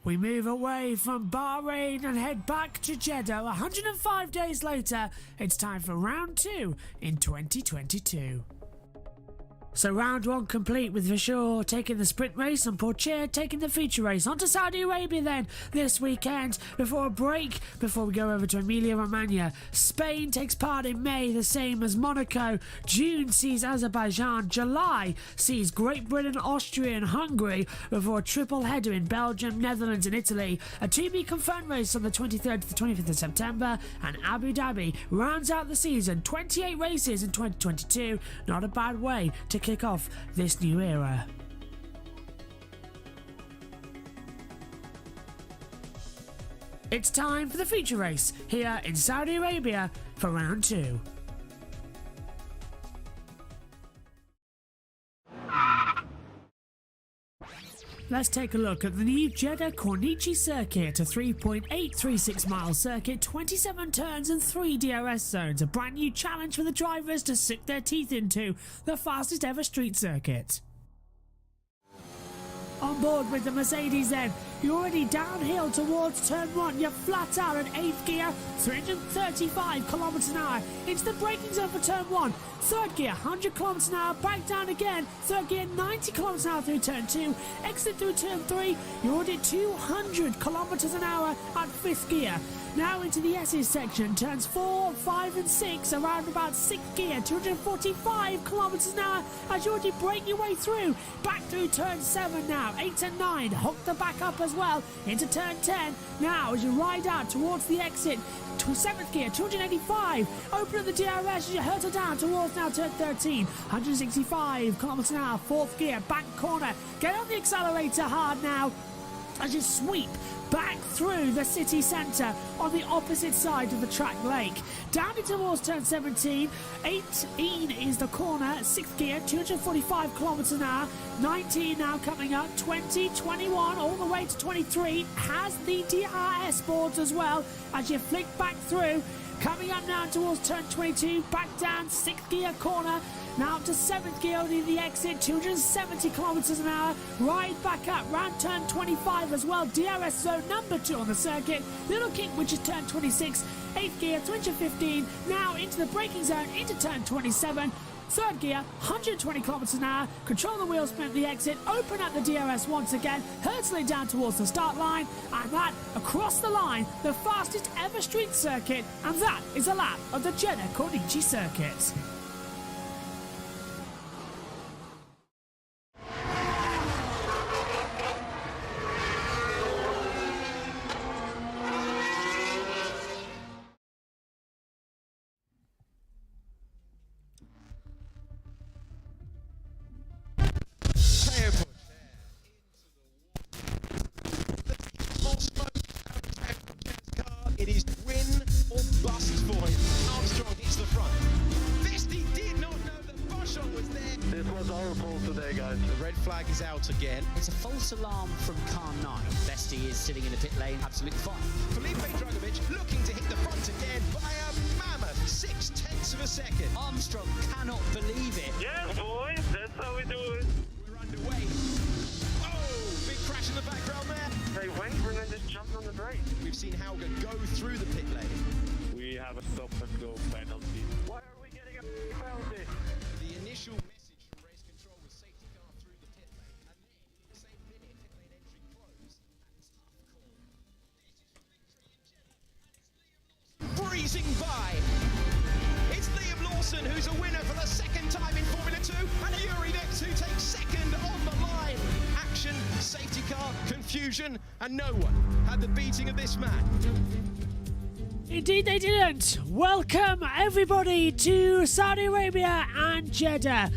We move away from Bahrain and head back to Jeddah. 105 days later, it's time for round 2 in 2022. So round 1 complete, with Vishor taking the sprint race and Pourchaire taking the feature race. On to Saudi Arabia then this weekend before a break, before we go over to Emilia-Romagna. Spain takes part in May, the same as Monaco. June sees Azerbaijan. July sees Great Britain, Austria and Hungary before a triple header in Belgium, Netherlands and Italy. A to-be-confirmed race on the 23rd to the 25th of September, and Abu Dhabi rounds out the season. 28 races in 2022. Not a bad way to kick off this new era. It's time for the feature race here in Saudi Arabia for round 2. Let's take a look at the new Jeddah Corniche circuit, a 3.836 mile circuit, 27 turns and 3 DRS zones, a brand new challenge for the drivers to sink their teeth into, the fastest ever street circuit. On board with the Mercedes then, you're already downhill towards turn 1, you're flat out at 8th gear, 335 kilometers an hour into the braking zone for turn 1, 3rd gear 100 kilometers an hour, back down again, 3rd gear 90 kilometers an hour through turn 2, exit through turn 3, you're already 200 kilometers an hour at 5th gear. Now into the S's section, turns 4, 5 and 6, around about 6th gear, 245 kilometers an hour as you already break your way through. Back through turn 7 now, 8 and 9, hook the back up as well, into turn 10. Now as you ride out towards the exit, 7th gear, 285, open up the DRS as you hurtle down towards now turn 13, 165 kilometers an hour, 4th gear, back corner, get on the accelerator hard now as you sweep back through the city centre on the opposite side of the track lake. Down into towards turn 17, 18 is the corner, 6th gear, 245 kilometres an hour, 19 now coming up, 20, 21, all the way to 23, has the DRS boards as well as you flick back through. Coming up now towards turn 22, back down, 6th gear corner, now up to 7th gear only the exit, 270 kilometres an hour, ride back up, round turn 25 as well, DRS zone number 2 on the circuit, little kick which is turn 26, 8th gear, 215, now into the braking zone, into turn 27, 3rd gear, 120 kilometers an hour, control the wheel spin at the exit, open up the DRS once again, hurtling down towards the start line, and that, across the line, the fastest ever street circuit, and that is a lap of the Jeddah Corniche circuit. It is win or bust for him. Armstrong hits the front. Vesti did not know that Boschon was there. This was our fault today, guys. The red flag is out again. It's a false alarm from car 9. Vesti is sitting in the pit lane, absolutely fine. Felipe Dragovic looking to hit the front again by a mammoth 0.6 of a second. Armstrong cannot believe it. Yes, boys, that's how we do it. We're underway. Oh, big crash in the background there. They went and then just jumped on the brake. We've seen Hauger go through the pit lane. We have a stop and go penalty. Why are we getting a penalty? The initial message from race control was safety car through the pit lane, and then the same minute pit lane entry closed. Breezing by. It's Liam Lawson who's a winner for the second time in Formula 2, and Yuri Vips who takes second on the line. Action, safety car, confusion, and no one had the beating of this man. Indeed they didn't. Welcome everybody to Saudi Arabia and Jeddah.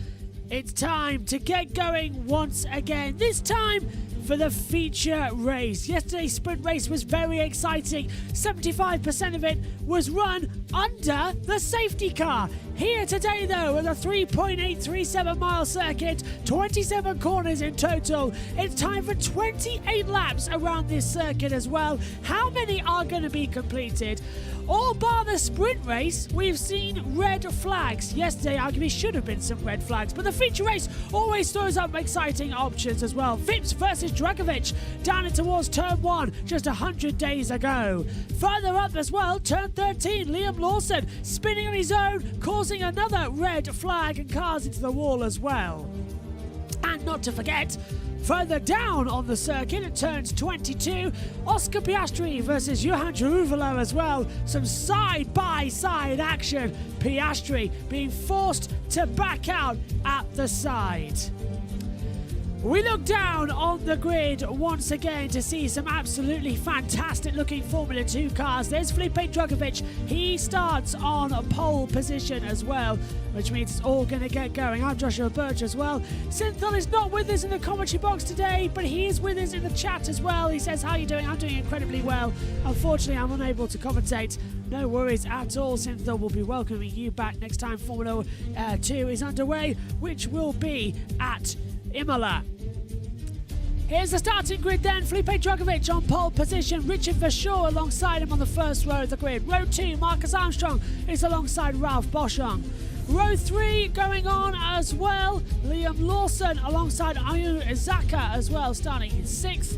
It's time to get going once again, this time for the feature race. Yesterday's sprint race was very exciting. 75% of it was run under the safety car. Here today, though, with a 3.837 mile circuit, 27 corners in total. It's time for 28 laps around this circuit as well. How many are going to be completed? All bar the sprint race, we've seen red flags. Yesterday, arguably, should have been some red flags, but the feature race always throws up exciting options as well. Vips versus Dragovic down in towards turn 1 just 100 days ago. Further up as well, turn 13, Liam Lawson spinning on his own, causing another red flag and cars into the wall as well. And not to forget, further down on the circuit at turns 22, Oscar Piastri versus Johan Jaruvalo as well. Some side-by-side action. Piastri being forced to back out at the side. We look down on the grid once again to see some absolutely fantastic looking Formula 2 cars. There's Felipe Drugovich. He starts on a pole position as well, which means it's all going to get going. I'm Joshua Birch as well. Synthol is not with us in the commentary box today, but he is with us in the chat as well. He says, how are you doing? I'm doing incredibly well. Unfortunately, I'm unable to commentate. No worries at all. Synthol will be welcoming you back next time Formula 2 is underway, which will be at Imola. Here's the starting grid then. Felipe Drugovich on pole position. Richard Verschoor alongside him on the first row of the grid. Row 2, Marcus Armstrong is alongside Ralph Boschung. Row 3 going on as well. Liam Lawson alongside Ayu Izaka as well, starting in 6th.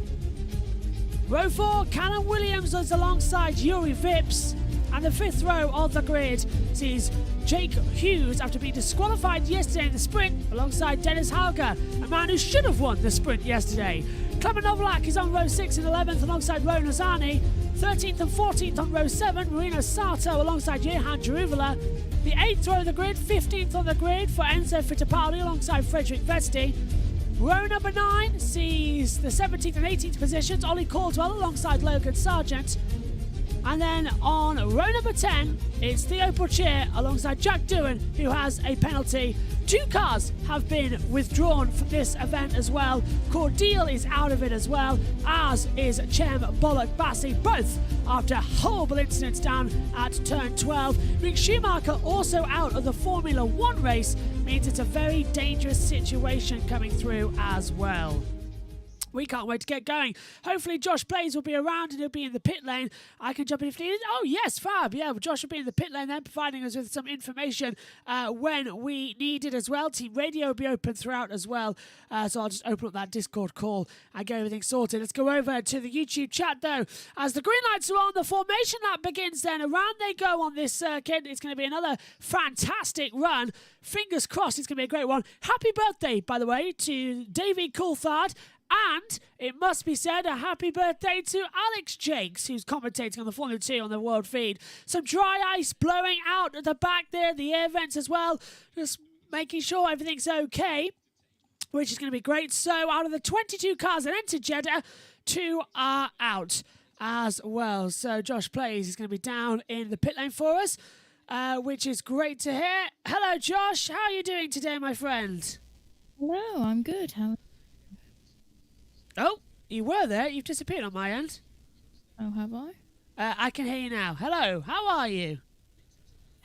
Row 4, Callum Williams is alongside Yuri Vips. And the 5th row of the grid sees Jake Hughes, after being disqualified yesterday in the sprint, alongside Dennis Hauger, a man who should have won the sprint yesterday. Clement Novalak is on row 6 and 11th alongside Ron Azani. 13th and 14th on row 7, Marino Sato alongside Johan Jaruvalo. The 8th row of the grid, 15th on the grid for Enzo Fittipaldi alongside Frederick Vesti. Row number 9 sees the 17th and 18th positions, Ollie Caldwell alongside Logan Sargent. And then on row number 10, it's Theo Pourchaire alongside Jack Doohan, who has a penalty. 2 cars have been withdrawn from this event as well. Cordeal is out of it as well, as is Chem Bollock Bassi, both after horrible incidents down at turn 12. Mick Schumacher also out of the Formula 1 race, means it's a very dangerous situation coming through as well. We can't wait to get going. Hopefully Josh Blaze will be around and he'll be in the pit lane. I can jump in if needed. Oh, yes, fab. Yeah, well, Josh will be in the pit lane then, providing us with some information when we need it as well. Team radio will be open throughout as well. So I'll just open up that Discord call and get everything sorted. Let's go over to the YouTube chat, though. As the green lights are on, the formation lap begins then. Around they go on this circuit. It's going to be another fantastic run. Fingers crossed it's going to be a great one. Happy birthday, by the way, to Davey Coulthard. And it must be said, a happy birthday to Alex Jakes, who's commentating on the Formula 2 on the world feed. Some dry ice blowing out at the back there, the air vents as well. Just making sure everything's okay, which is going to be great. So out of the 22 cars that entered Jeddah, 2 are out as well. So Josh Plays is going to be down in the pit lane for us, which is great to hear. Hello, Josh. How are you doing today, my friend? Hello, I'm good. How? Oh, you were there. You've disappeared on my end. Oh, have I? I can hear you now. Hello, how are you?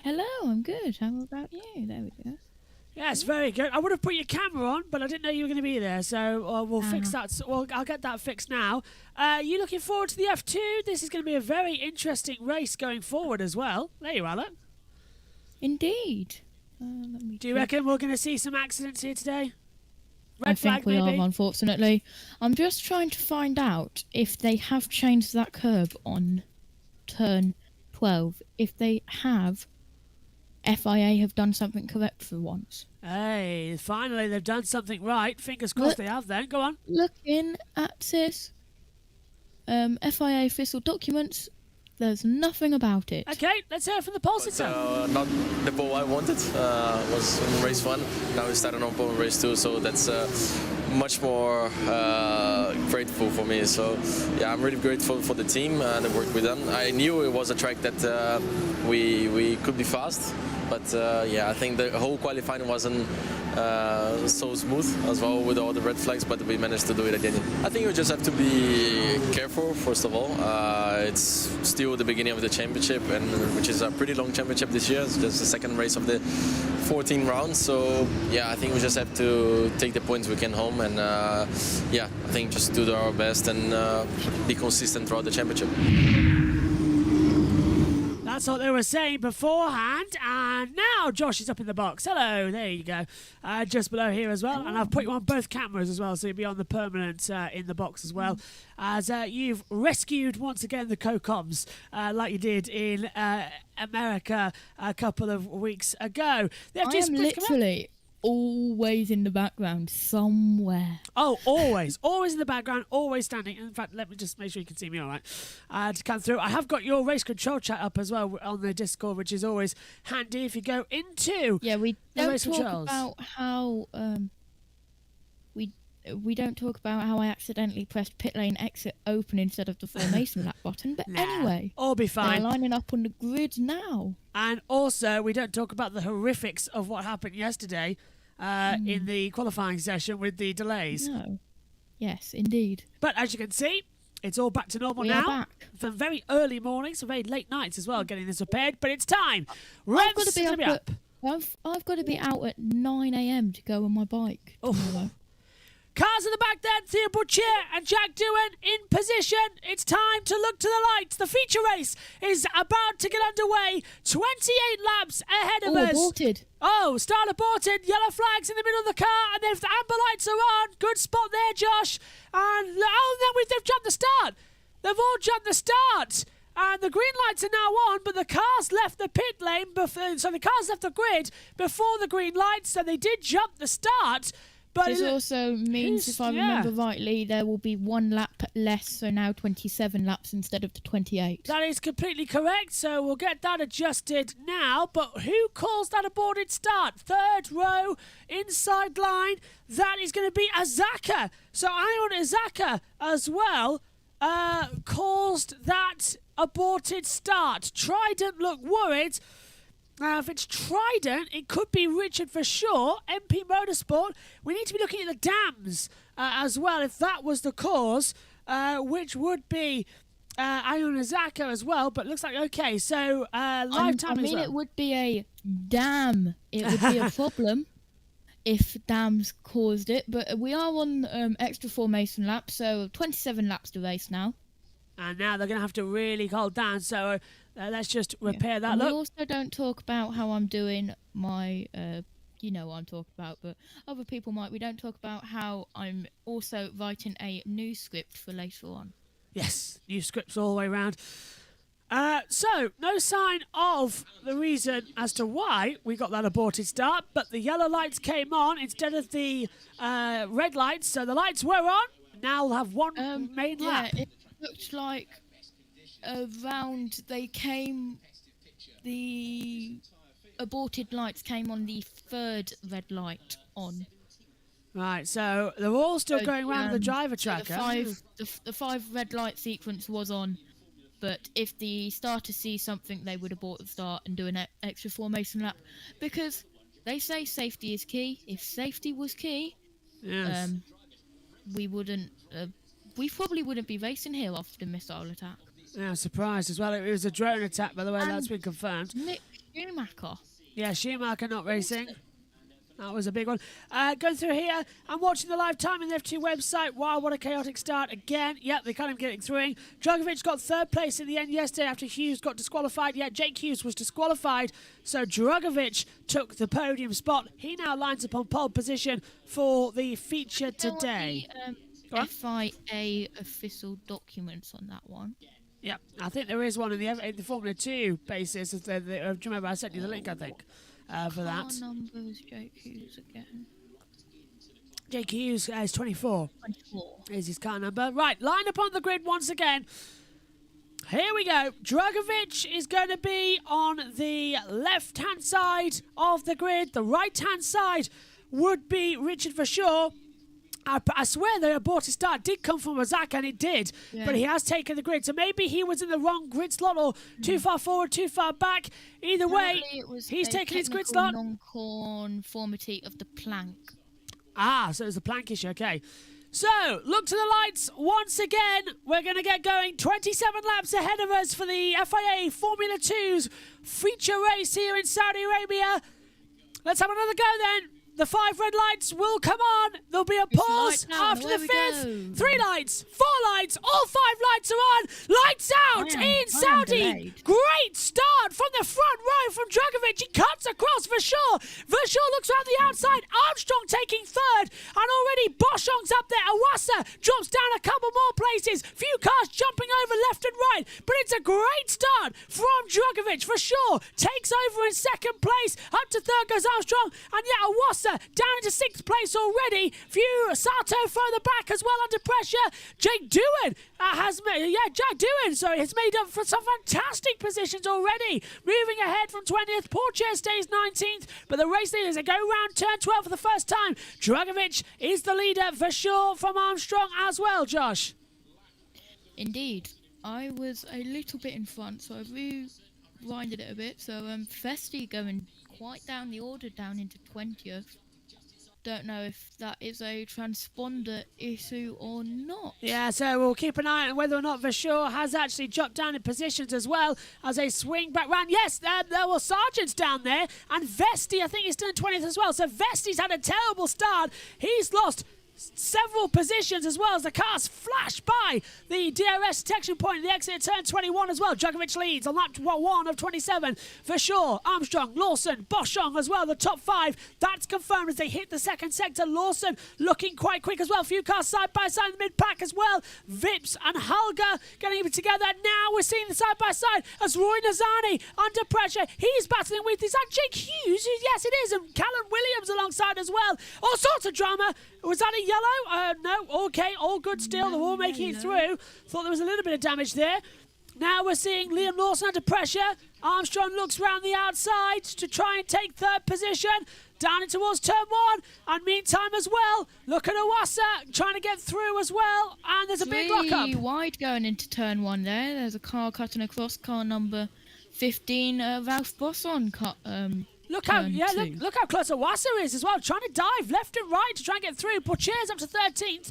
Hello, I'm good. How about you? There we go. Yes, very good. I would have put your camera on, but I didn't know you were going to be there, so we'll fix that. Well, I'll get that fixed now. You looking forward to the F2? This is going to be a very interesting race going forward as well. There you are, look. Indeed. Do you reckon we're going to see some accidents here today? I think we are, unfortunately. I'm just trying to find out if they have changed that curb on turn 12. If they have, FIA have done something correct for once. Hey, finally they've done something right. Fingers crossed they have then. Go on. Looking at this FIA official documents, there's nothing about it. Okay, let's hear from the pole sitter. Not the pole I wanted. Was in race 1. Now we started on pole in race 2, so that's much more grateful for me. So yeah, I'm really grateful for the team and the work we've done. I knew it was a track that we could be fast, but yeah, I think the whole qualifying wasn't so smooth as well with all the red flags, but we managed to do it again. I think you just have to be careful, first of all. It's still the beginning of the championship, and which is a pretty long championship this year. It's just the second race of the 14 rounds. So yeah, I think we just have to take the points we can home, and yeah, I think just do our best and be consistent throughout the championship. That's what they were saying beforehand, and now Josh is up in the box. Hello, there you go. Just below here as well, and I've put you on both cameras as well, so you'll be on the permanent in the box as well, as you've rescued once again the co-coms like you did in America a couple of weeks ago. I am literally always in the background somewhere. Oh, always in the background, always standing. In fact, let me just make sure you can see me all right to come through. I have got your race control chat up as well on the Discord, which is always handy if you go into we the don't race talk controls. about how we don't talk about how I accidentally pressed pit lane exit open instead of the formation lap button, but anyway, all be they're fine. lining up on the grid now. And also, we don't talk about the horrifics of what happened yesterday in the qualifying session with the delays. No. Yes, indeed. But as you can see, it's all back to normal We now. are back. From very early mornings, from very late nights as well, getting this repaired. But it's time. I've got Revs to be to be up. I've got to be out at 9 a.m. to go on my bike tomorrow. Cars in the back then, Theo Butcher and Jack Doohan in position. It's time to look to the lights. The feature race is about to get underway. 28 laps ahead of us. Aborted. Oh, start aborted. Yellow flags in the middle of the car, and if the amber lights are on, good spot there, Josh. And then they've jumped the start. They've all jumped the start. And the green lights are now on, but the cars left the pit lane, so the cars left the grid before the green lights, so they did jump the start. But This also means, if I remember rightly, there will be 1 lap less, so now 27 laps instead of the 28. That is completely correct, so we'll get that adjusted now. But who calls that aborted start? Third row, inside line. That is going to be Azaka. So Ion Azaka as well caused that aborted start. Trident look worried. Now, if it's Trident, it could be Richard for sure. MP Motorsport. We need to be looking at the dams as well, if that was the cause, which would be Ion Azaka as well. But looks like okay. So live time as well. It would be a dam. It would be a problem if dams caused it. But we are on extra formation laps, so 27 laps to race now. And now they're going to have to really hold down. So let's just repair that and look. We also don't talk about how I'm doing my, you know what I'm talking about, but other people might. We don't talk about how I'm also writing a new script for later on. Yes, new scripts all the way around. So, no sign of the reason as to why we got that aborted start, but the yellow lights came on instead of the red lights. So the lights were on. Now we'll have one main lap. It looked like around the aborted lights came on the third red light on. Right, so they're all still going around the driver tracker. The 5 red light sequence was on, but if the starter sees something, they would abort the start and do an extra formation lap, because they say safety is key. If safety was key, yes. we probably wouldn't be racing here after the missile attack. Yeah, I'm surprised as well. It was a drone attack, by the way. That's been confirmed. Mick Schumacher. Yeah, Schumacher not racing. That was a big one. Going through here, I'm watching the live time in the F2 website. Wow, what a chaotic start again. Yep, they kind of getting through. Dragovic got third place in the end yesterday after Hughes got disqualified. Yeah, Jake Hughes was disqualified, so Dragovic took the podium spot. He now lines up on pole position for the feature today. FIA official documents on that one. Yeah, I think there is one in the Formula 2 basis. Do you remember I sent you the link, I think, for that. What number is Jake Hughes again? Jake Hughes is 24. 24. Is his car number. Right, line up on the grid once again. Here we go. Dragovic is going to be on the left-hand side of the grid. The right-hand side would be Richard for sure. I swear the aborted start did come from Ozaka, and it did, but he has taken the grid. So maybe he was in the wrong grid slot or too far forward, too far back. Either way, he's taken his grid slot. Non-conformity of the plank. So it's a plank issue, okay. So, look to the lights once again. We're going to get going. 27 laps ahead of us for the FIA Formula 2's feature race here in Saudi Arabia. Let's have another go then. The 5 red lights will come on. There'll be a pause after the 5th. 3 lights, 4 lights, all 5 lights are on. Lights out in Saudi. Great start from the front row from Dragovic. He cuts across Vershaw. Vershaw looks around the outside. Armstrong taking 3rd. And already Boschong's up there. Awasa drops down a couple more places. Few cars jumping over left and right. But it's a great start from Dragovic. Vershaw takes over in 2nd place. Up to 3rd goes Armstrong. And yet Awasa down into 6th place already. Sato further back as well under pressure. Jake Doohan has made up for some fantastic positions already. Moving ahead from 20th. Porcher stays 19th, but the race leaders go round turn 12 for the first time. Dragovic is the leader for sure from Armstrong as well, Josh. Indeed. I was a little bit in front, so I rewinded it a bit. So Festi going quite down the order, down into 20th. Don't know if that is a transponder issue or not. Yeah, so we'll keep an eye on whether or not Vershaw has actually dropped down in positions as well as they swing back round. Yes, there were Sargent's down there, and Vesti, I think, is still in 20th as well. So Vesti's had a terrible start. He's lost several positions as well as the cars flash by the DRS detection point in the exit at turn 21 as well. Dragovic leads on lap 1 of 27. Vershaw, Armstrong, Lawson, Boschong as well, the top 5. That's confirmed as they hit the 2nd sector. Lawson looking quite quick as well. A few cars side by side in the mid-pack as well. Vips and Hulga getting it together. Now we're seeing the side by side as Roy Nazani under pressure. He's battling with, is that Jake Hughes? Yes, it is. And Callum Williams alongside as well. All sorts of drama. Was that a yellow? No. Okay, all good still. They're all making it through. Thought there was a little bit of damage there. Now we're seeing Liam Lawson under pressure. Armstrong looks round the outside to try and take 3rd position. Down in towards turn 1. And meantime as well, look at Awasa trying to get through as well. And there's a big lock-up. Wide going into turn 1 there. There's a car cutting across, car number 15, Ralph Bosson cut. Look how close Awasa is as well, trying to dive left and right to try and get through. Pocher's up to 13th.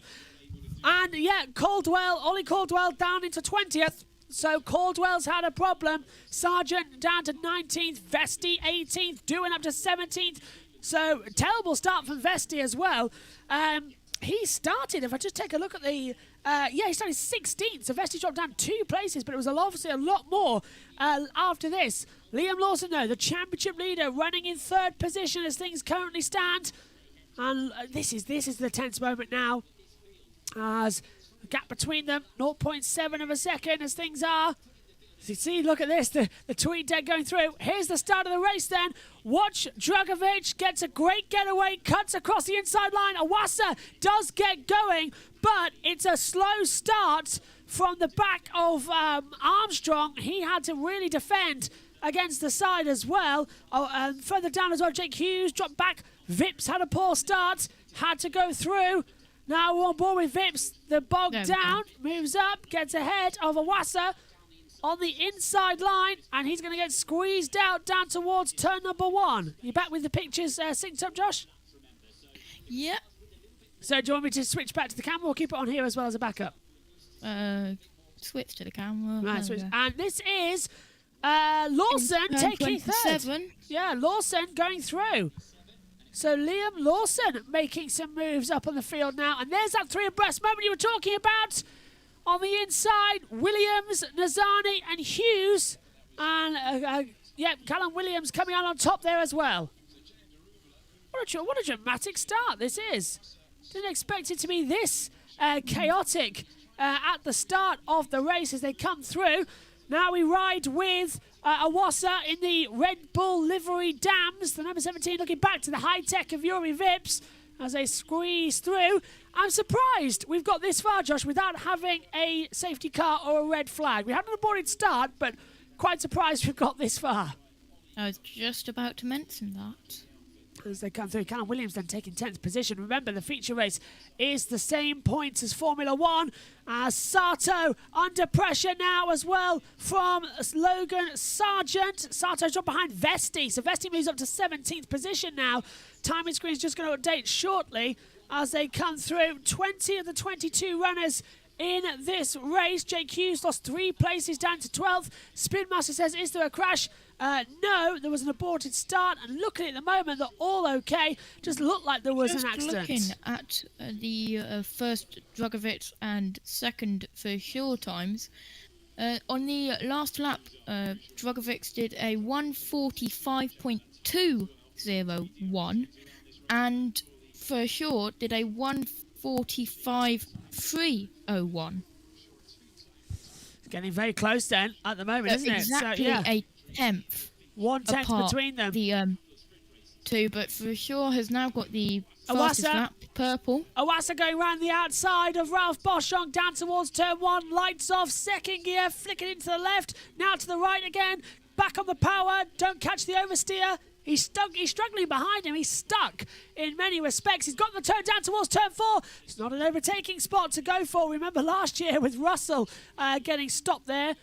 And Ollie Caldwell down into 20th. So Caldwell's had a problem. Sargent down to 19th. Vesti 18th. Doohan up to 17th. So terrible start from Vesti as well. He started, if I just take a look at the... he started 16th. So Vesti dropped down 2 places, but it was obviously a lot more after this. Liam Lawson, though, the championship leader, running in 3rd position as things currently stand. And this is the tense moment now. As the gap between them, 0.7 of a second as things are. As you see, look at this, the tweet deck going through. Here's the start of the race then. Watch Dragovic gets a great getaway, cuts across the inside line. Awasa does get going, but it's a slow start from the back of Armstrong. He had to really defend against the side as well. And further down as well, Jake Hughes dropped back. Vips had a poor start, had to go through. Now we're on board with Vips. The bog down, moves up, gets ahead of Awasa on the inside line, and he's going to get squeezed out down towards turn number 1. You back with the pictures synced up, Josh? Yep. So do you want me to switch back to the camera or keep it on here as well as a backup? Switch to the camera. Right, switch. And this is Lawson taking 3rd. Yeah, Lawson going through. So Liam Lawson making some moves up on the field now. And there's that 3 abreast moment you were talking about. On the inside, Williams, Nazani and Hughes. And, Callum Williams coming out on top there as well. What a dramatic start this is. Didn't expect it to be this chaotic at the start of the race as they come through. Now we ride with Awasa in the Red Bull livery dams. The number 17 looking back to the high-tech of Yuri Vips as they squeeze through. I'm surprised we've got this far, Josh, without having a safety car or a red flag. We had an aborted start, but quite surprised we've got this far. I was just about to mention that. as they come through. Callum Williams then taking 10th position. Remember, the feature race is the same points as Formula 1. As Sato under pressure now as well from Logan Sargent. Sato's dropped behind Vesti, so Vesti moves up to 17th position now. Timing screen is just going to update shortly as they come through. 20 of the 22 runners in this race. Jake Hughes lost 3 places down to 12th. Spin Master says, is there a crash? No, there was an aborted start, and looking at the moment, they're all okay. Just looked like there was an accident. Looking at the first Drugovic and second for sure times, on the last lap, Drugovic did a 1:45.201, and for sure did a 1:45.301. Getting very close then at the moment, isn't exactly it? So, yeah. a tenth. 1/10 between them. The two, but for sure has now got the fastest lap, purple. Awasa going round the outside of Ralph Boschung down towards turn 1. Lights off, second gear, flicking into the left, now to the right again. Back on the power, don't catch the oversteer. He's struggling behind him. He's stuck in many respects. He's got the turn down towards turn 4. It's not an overtaking spot to go for. Remember last year with Russell getting stopped there.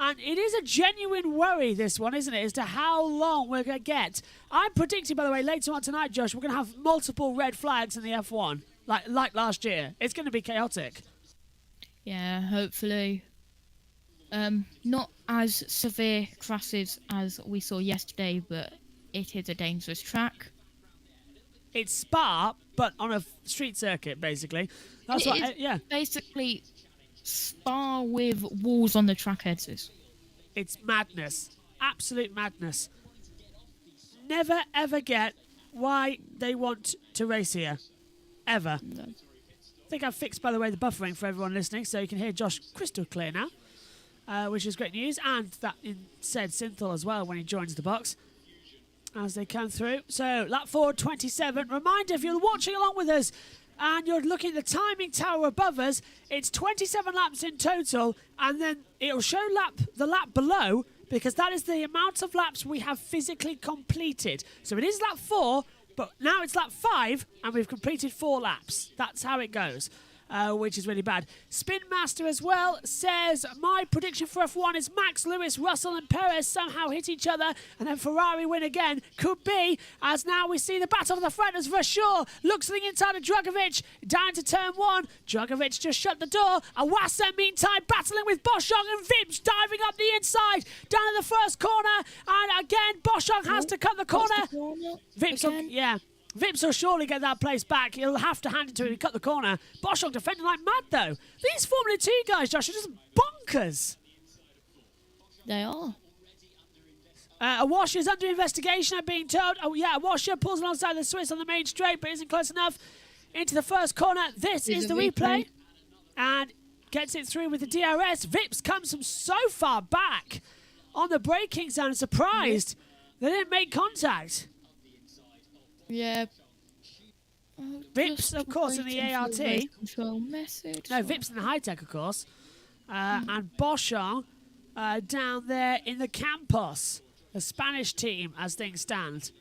And it is a genuine worry, this one, isn't it, as to how long we're going to get. I'm predicting, by the way, later on tonight, Josh, we're going to have multiple red flags in the F1, like last year. It's going to be chaotic. Yeah, hopefully. Not as severe crashes as we saw yesterday, but it is a dangerous track. It's Spa, but on a street circuit, basically. That's what, yeah. Basically Spa with walls on the track edges. It's madness. Absolute madness. Never, ever get why they want to race here. Ever. No. I think I've fixed, by the way, the buffering for everyone listening, so you can hear Josh crystal clear now, which is great news. And that said Synthol as well when he joins the box as they come through. So, lap forward 27. Reminder, if you're watching along with us, and you're looking at the timing tower above us, it's 27 laps in total, and then it'll show the lap below, because that is the amount of laps we have physically completed. So it is lap 4, but now it's lap 5, and we've completed 4 laps. That's how it goes, which is really bad. Spin Master as well says, my prediction for F1 is Max, Lewis, Russell and Perez somehow hit each other and then Ferrari win again. Could be, as now we see the battle on the front as Vershaw looks to the inside of Drugovic, down to turn 1. Drugovic just shut the door. Awasa, meantime, battling with Boschung and Vips diving up the inside, down in the first corner, and again, Boschung has to cut the corner. Vips, yeah. Vips will surely get that place back. He'll have to hand it to him. He cut the corner. Boschung defending like mad, though. These Formula 2 guys, Josh, are just bonkers. They are. A washer is under investigation, I'm being told. Oh, yeah, a washer pulls alongside the Swiss on the main straight, but isn't close enough. Into the first corner. This is the replay. And gets it through with the DRS. Vips comes from so far back on the braking zone. Surprised they didn't make contact. Yeah. Vips, of course, in the ART. Control message. No, Vips in the high-tech, of course. And Boschung down there in the Campos, the Spanish team, as things stand.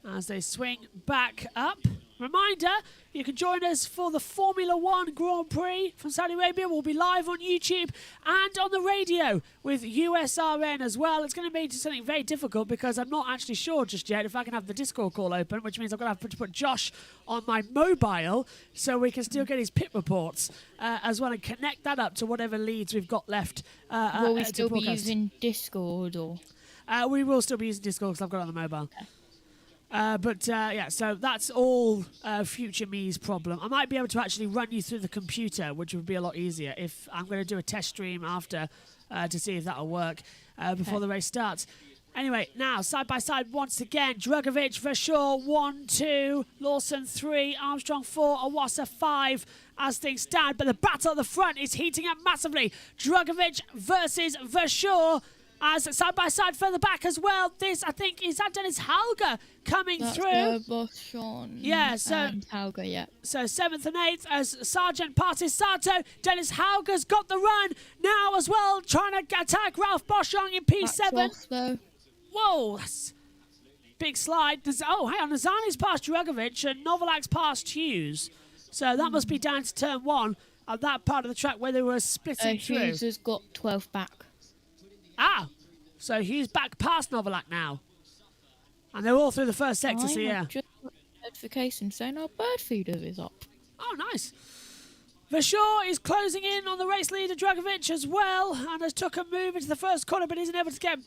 As they swing back up. Reminder, you can join us for the Formula 1 Grand Prix from Saudi Arabia. We'll be live on YouTube and on the radio with USRN as well. It's going to be something very difficult because I'm not actually sure just yet if I can have the Discord call open, which means I'm going to have to put Josh on my mobile so we can still get his pit reports as well and connect that up to whatever leads we've got left. Will we still be using Discord or? We will still be using Discord because I've got it on the mobile. Yeah, so that's all future me's problem. I might be able to actually run you through the computer, which would be a lot easier if I'm going to do a test stream after to see if that'll work before the race starts. Anyway, now, side by side once again, Drugovic, Vershaw, 1, 2, Lawson, 3, Armstrong, 4, Awasa, 5, as things stand. But the battle at the front is heating up massively. Drugovic versus Vershaw. As side by side further back as well. This, I think, is that Dennis Hauger coming through. Boschung. Yeah, so and Hauger, yeah. So 7th and 8th as Sargent passes Sato. Dennis Hauger's got the run now as well, trying to attack Ralph Boschung in P7. Whoa, Whoa, that's big slide. Oh, hang on. Nazani's past Dragovic and Novalak's past Hughes. So that must be down to turn 1 of that part of the track where they were splitting through. Hughes has got 12 back. Ah, so Hughes back past Novalak now. And they're all through the first sector, so yeah. Just got a notification saying our bird feeder is up. Oh, nice. Vershaw is closing in on the race leader Dragovic as well, and has took a move into the first corner, but isn't able to get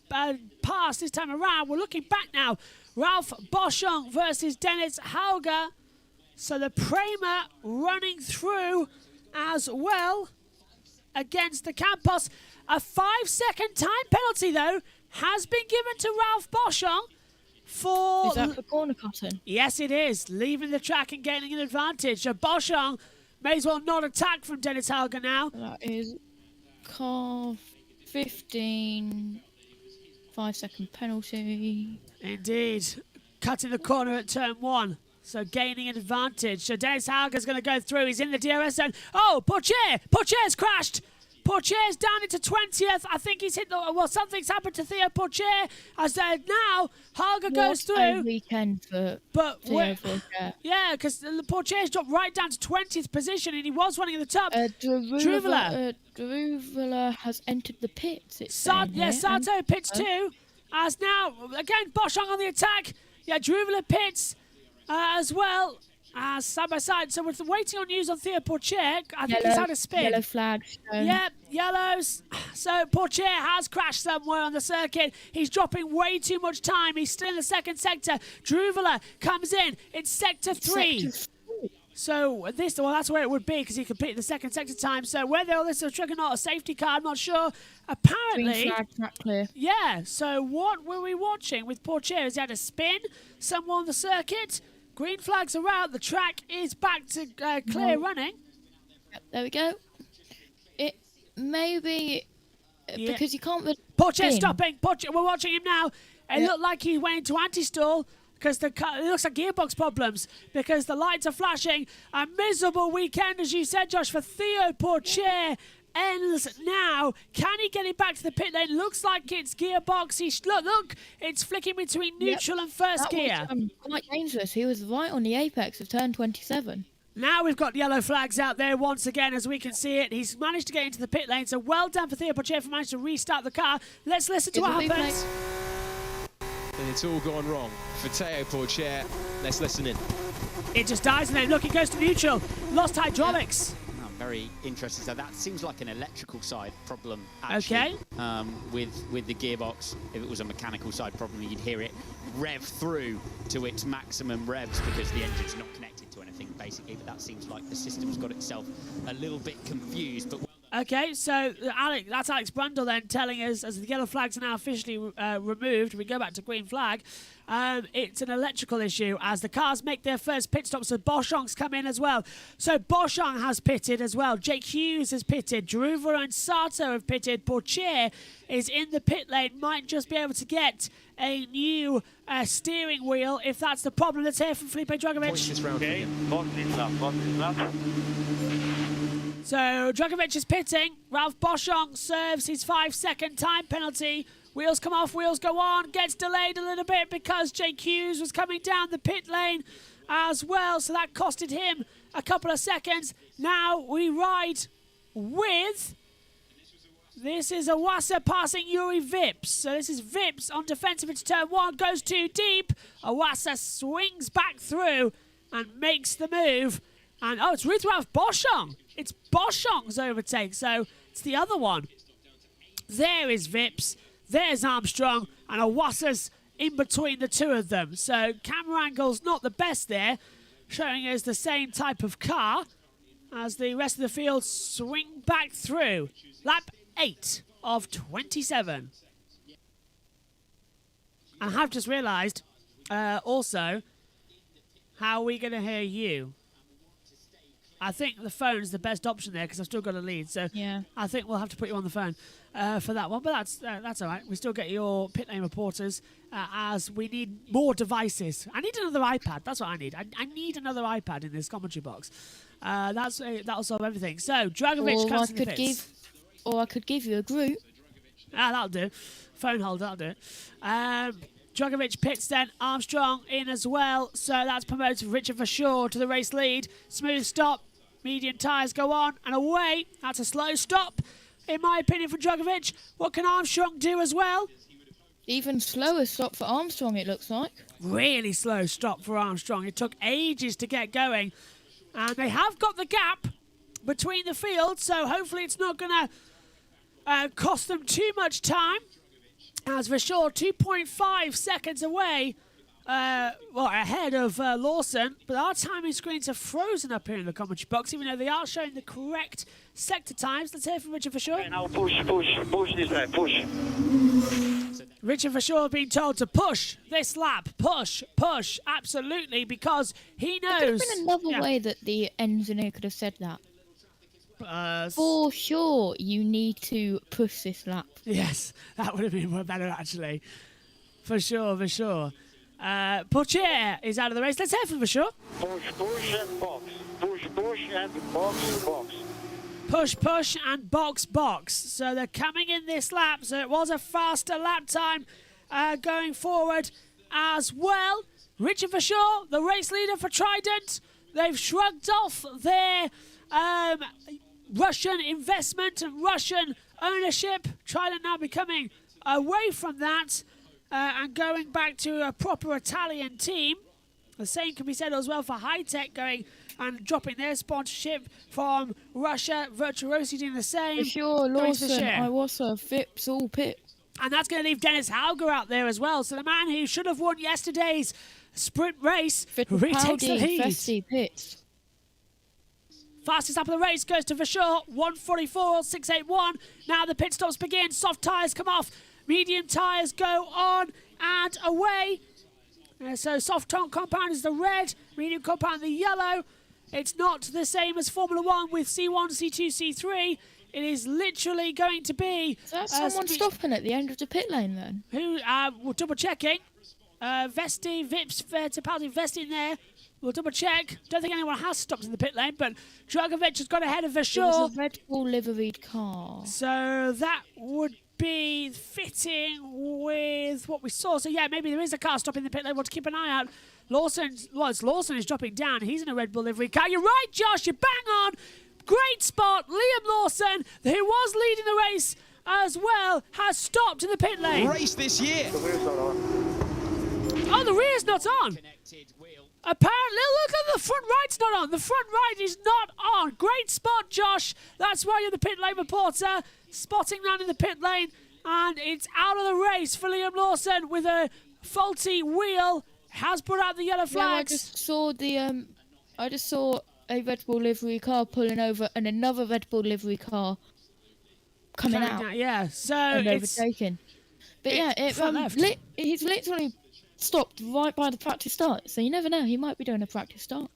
past this time around. We're looking back now. Ralph Boschung versus Dennis Hauger. So the Prema running through as well against the Campos. A 5-second time penalty, though, has been given to Ralph Boschung for... Is that for corner cutting? Yes, it is. Leaving the track and gaining an advantage. So Boschung may as well not attack from Dennis Hauger now. That is car 15, 5-second penalty. Indeed. Cutting the corner at turn 1. So gaining an advantage. So Dennis Hauger's going to go through. He's in the DRS zone. Oh, Pourchaire! Pourchaire's crashed! Pourchaire's down into 20th. I think he's hit the... Well, something's happened to Theo Pourchaire. As now, Hauger goes through. What a weekend for Theo Pourchaire. Yeah, because Pourchaire's dropped right down to 20th position, and he was running at the top. Druvela has entered the pits. Sato pits too. As now, again, Boschung on the attack. Yeah, Druvela pits as well. Side by side. So we're waiting on news on Theo Pourchaire. I think he's had a spin. Yellow flag shown. Yep, yellows. So Pourchaire has crashed somewhere on the circuit. He's dropping way too much time. He's still in the second sector. Druvela comes in. It's sector 3. So that's where it would be because he completed the second sector time. So whether this is a trigger or not, a safety car, I'm not sure. Apparently, green flag, track clear. Yeah. So what were we watching with Pourchaire? Has he had a spin somewhere on the circuit? Green flags are out. The track is back to clear running. Yep, there we go. It may be because you can't. Pourchaire stopping. We're watching him now. It looked like he went into anti-stall because it looks like gearbox problems because the lights are flashing. A miserable weekend, as you said, Josh, for Theo Pourchaire. Ends now. Can he get it back to the pit lane? Looks like it's gearbox. Look, it's flicking between neutral and first gear. Was, quite dangerous. He was right on the apex of turn 27. Now we've got yellow flags out there once again, as we can see it. He's managed to get into the pit lane, so well done for Theo Pourchaire for managing to restart the car. Let's listen to what happens. And it's all gone wrong for Theo Pourchaire. Let's listen in. It just dies, and then look, it goes to neutral. Lost hydraulics. Very interesting. So that seems like an electrical side problem, actually. Okay. With the gearbox, if it was a mechanical side problem, you'd hear it rev through to its maximum revs because the engine's not connected to anything, basically. But that seems like the system's got itself a little bit confused. But okay, so that's Alex Brundle then telling us, as the yellow flags are now officially removed, we go back to green flag. It's an electrical issue as the cars make their first pit stop, so Boschung's come in as well. So Boschung has pitted as well. Jake Hughes has pitted. Druvela and Sato have pitted. Pourchaire is in the pit lane, might just be able to get a new steering wheel if that's the problem. Let's hear from Felipe Dragovic. Okay, box is up. So Dragovic is pitting. Ralph Boschung serves his 5-second time penalty. Wheels come off, wheels go on. Gets delayed a little bit because Jake Hughes was coming down the pit lane as well. So that costed him a couple of seconds. Now we ride with... This is Awasa passing Yuri Vips. So this is Vips on defensive into turn 1. Goes too deep. Awasa swings back through and makes the move. And it's Ruth Ralph Boschung. It's Boschung's overtake. So it's the other one. There is Vips. There's Armstrong, and Awasa's in between the two of them. So camera angle's not the best there, showing us the same type of car as the rest of the field swing back through. Lap 8 of 27. I have just realised also, how are we going to hear you? I think the phone's the best option there because I've still got a lead. So yeah. I think we'll have to put you on the phone for that one. But that's all right. We still get your pit lane reporters as we need more devices. I need another iPad. That's what I need. I need another iPad in this commentary box. That'll solve everything. So Dragovic comes in the pits. Or I could give you a group. That'll do. Phone holder, that'll do it. Dragovic pits then, Armstrong in as well, so that's promoted Richard Verschoor to the race lead. Smooth stop, medium tyres go on and away. That's a slow stop, in my opinion, for Dragovic. What can Armstrong do as well? Even slower stop for Armstrong, it looks like. Really slow stop for Armstrong. It took ages to get going. And they have got the gap between the fields, so hopefully it's not going to cost them too much time. As Verschoor, 2.5 seconds away, ahead of Lawson. But our timing screens are frozen up here in the commentary box, even though they are showing the correct sector times. Let's hear from Richard Verschoor. Okay, now push this way, push. Richard Verschoor being told to push this lap. Push, absolutely, because he knows... There could have been another way that the engineer could have said that. For sure, you need to push this lap. Yes, that would have been more better, actually. For sure. Poitier is out of the race. Let's hear from Verschoor. Push and box. Push and box. Push and box. So they're coming in this lap. So it was a faster lap time going forward as well. Richard Verschoor, the race leader for Trident. They've shrugged off their Russian investment and Russian ownership. Trident now becoming away from that and going back to a proper Italian team. The same can be said as well for High Tech going and dropping their sponsorship from Russia. Virtuosi doing the same. For sure, Lawson, Iwasa, Phipps, all pit. And that's going to leave Dennis Hauger out there as well. So the man who should have won yesterday's sprint race retakes the lead. Festi, pits. Fastest lap of the race goes to Verschoor, 1:44.681. Now the pit stops begin. Soft tyres come off. Medium tyres go on and away. So soft compound is the red, medium compound the yellow. It's not the same as Formula 1 with C1, C2, C3. It is literally going to be... Is that someone stopping at the end of the pit lane then? Who, we're double checking. Vesti, Vips, Fittipaldi, Vesti in there. We'll double check. Don't think anyone has stopped in the pit lane, but Dragovic has got ahead of Verschoor. It was a Red Bull liveried car. So that would be fitting with what we saw. So yeah, maybe there is a car stopping the pit lane. We'll have to keep an eye out. Lawson is dropping down. He's in a Red Bull livery car. You're right, Josh. You're bang on. Great spot. Liam Lawson, who was leading the race as well, has stopped in the pit lane. Race this year. The wheel's not on. Oh, the rear's not on. Apparently, look at the front right's not on. The front right is not on. Great spot, Josh. That's why you're the pit lane reporter. Spotting down in the pit lane. And it's out of the race for Liam Lawson with a faulty wheel. Has brought out the yellow flags. Yeah, I just saw a Red Bull livery car pulling over and another Red Bull livery car coming out. Yeah, so and it's overtaken. But yeah, he's literally stopped right by the practice start, so you never know, he might be doing a practice start.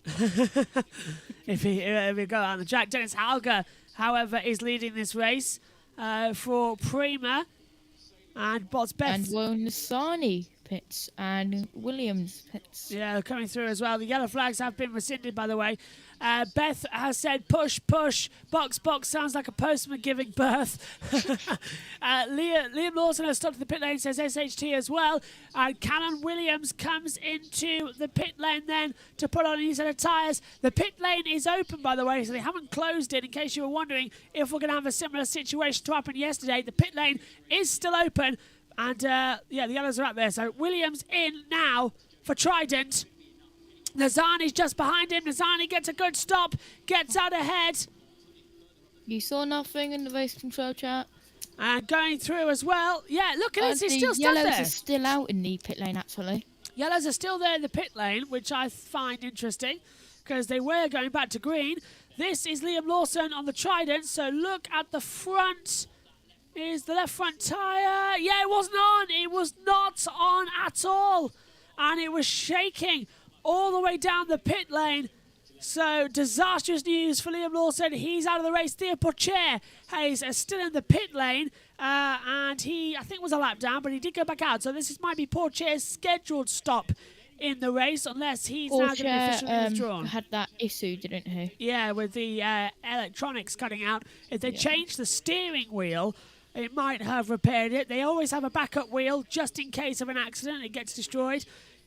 if we go out on the track. Dennis Hauger, however, is leading this race for Prima, and Bot's Beth. And Wonasani pits and Williams pits. Yeah, they're coming through as well. The yellow flags have been rescinded, by the way. Beth has said push, box, sounds like a postman giving birth. Liam Lawson has stopped at the pit lane, says SHT as well. And Callan Williams comes into the pit lane then to put on a new set of tyres. The pit lane is open, by the way, so they haven't closed it, in case you were wondering if we're going to have a similar situation to happen yesterday. The pit lane is still open, and the yellows are up there. So Williams in now for Trident. Nazani's just behind him. Nazani gets a good stop, gets out ahead. You saw nothing in the race control chat. And going through as well. Yeah, look at this. He's still stuck there. Yellows are still out in the pit lane, actually. Yellows are still there in the pit lane, which I find interesting because they were going back to green. This is Liam Lawson on the Trident. So look at the front. Is the left front tyre? Yeah, it wasn't on. It was not on at all. And it was shaking all the way down the pit lane. So disastrous news for Liam Lawson. He's out of the race. Theo Pocher is still in the pit lane. And he, I think, was a lap down, but he did go back out. So this might be Pocher's scheduled stop in the race, unless he's now going to be officially withdrawn. Had that issue, didn't he? Yeah, with the electronics cutting out. If they change the steering wheel it might have repaired it. They always have a backup wheel just in case of an accident. It gets destroyed.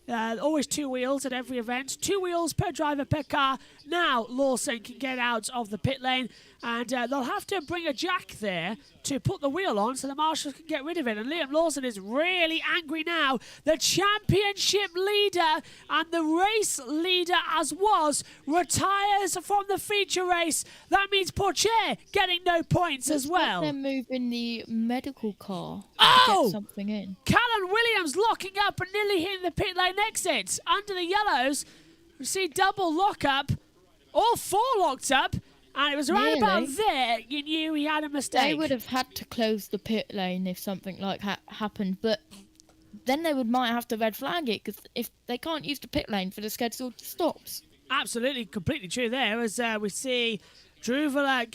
Always 2 wheels at every event. 2 wheels per driver per car. Now Lawson can get out of the pit lane, and they'll have to bring a jack there to put the wheel on so the marshals can get rid of it. And Liam Lawson is really angry now. The championship leader and the race leader as was retires from the feature race. That means Porcher getting no points as well. They're moving the medical car to get something in. Callan Williams locking up and nearly hitting the pit lane exit. Under the yellows, we see double lockup. All 4 locked up. And it was right about there you knew he had a mistake. They would have had to close the pit lane if something like happened, but then they might have to red flag it, because if they can't use the pit lane for the scheduled stops. Absolutely, completely true there. As we see Druvela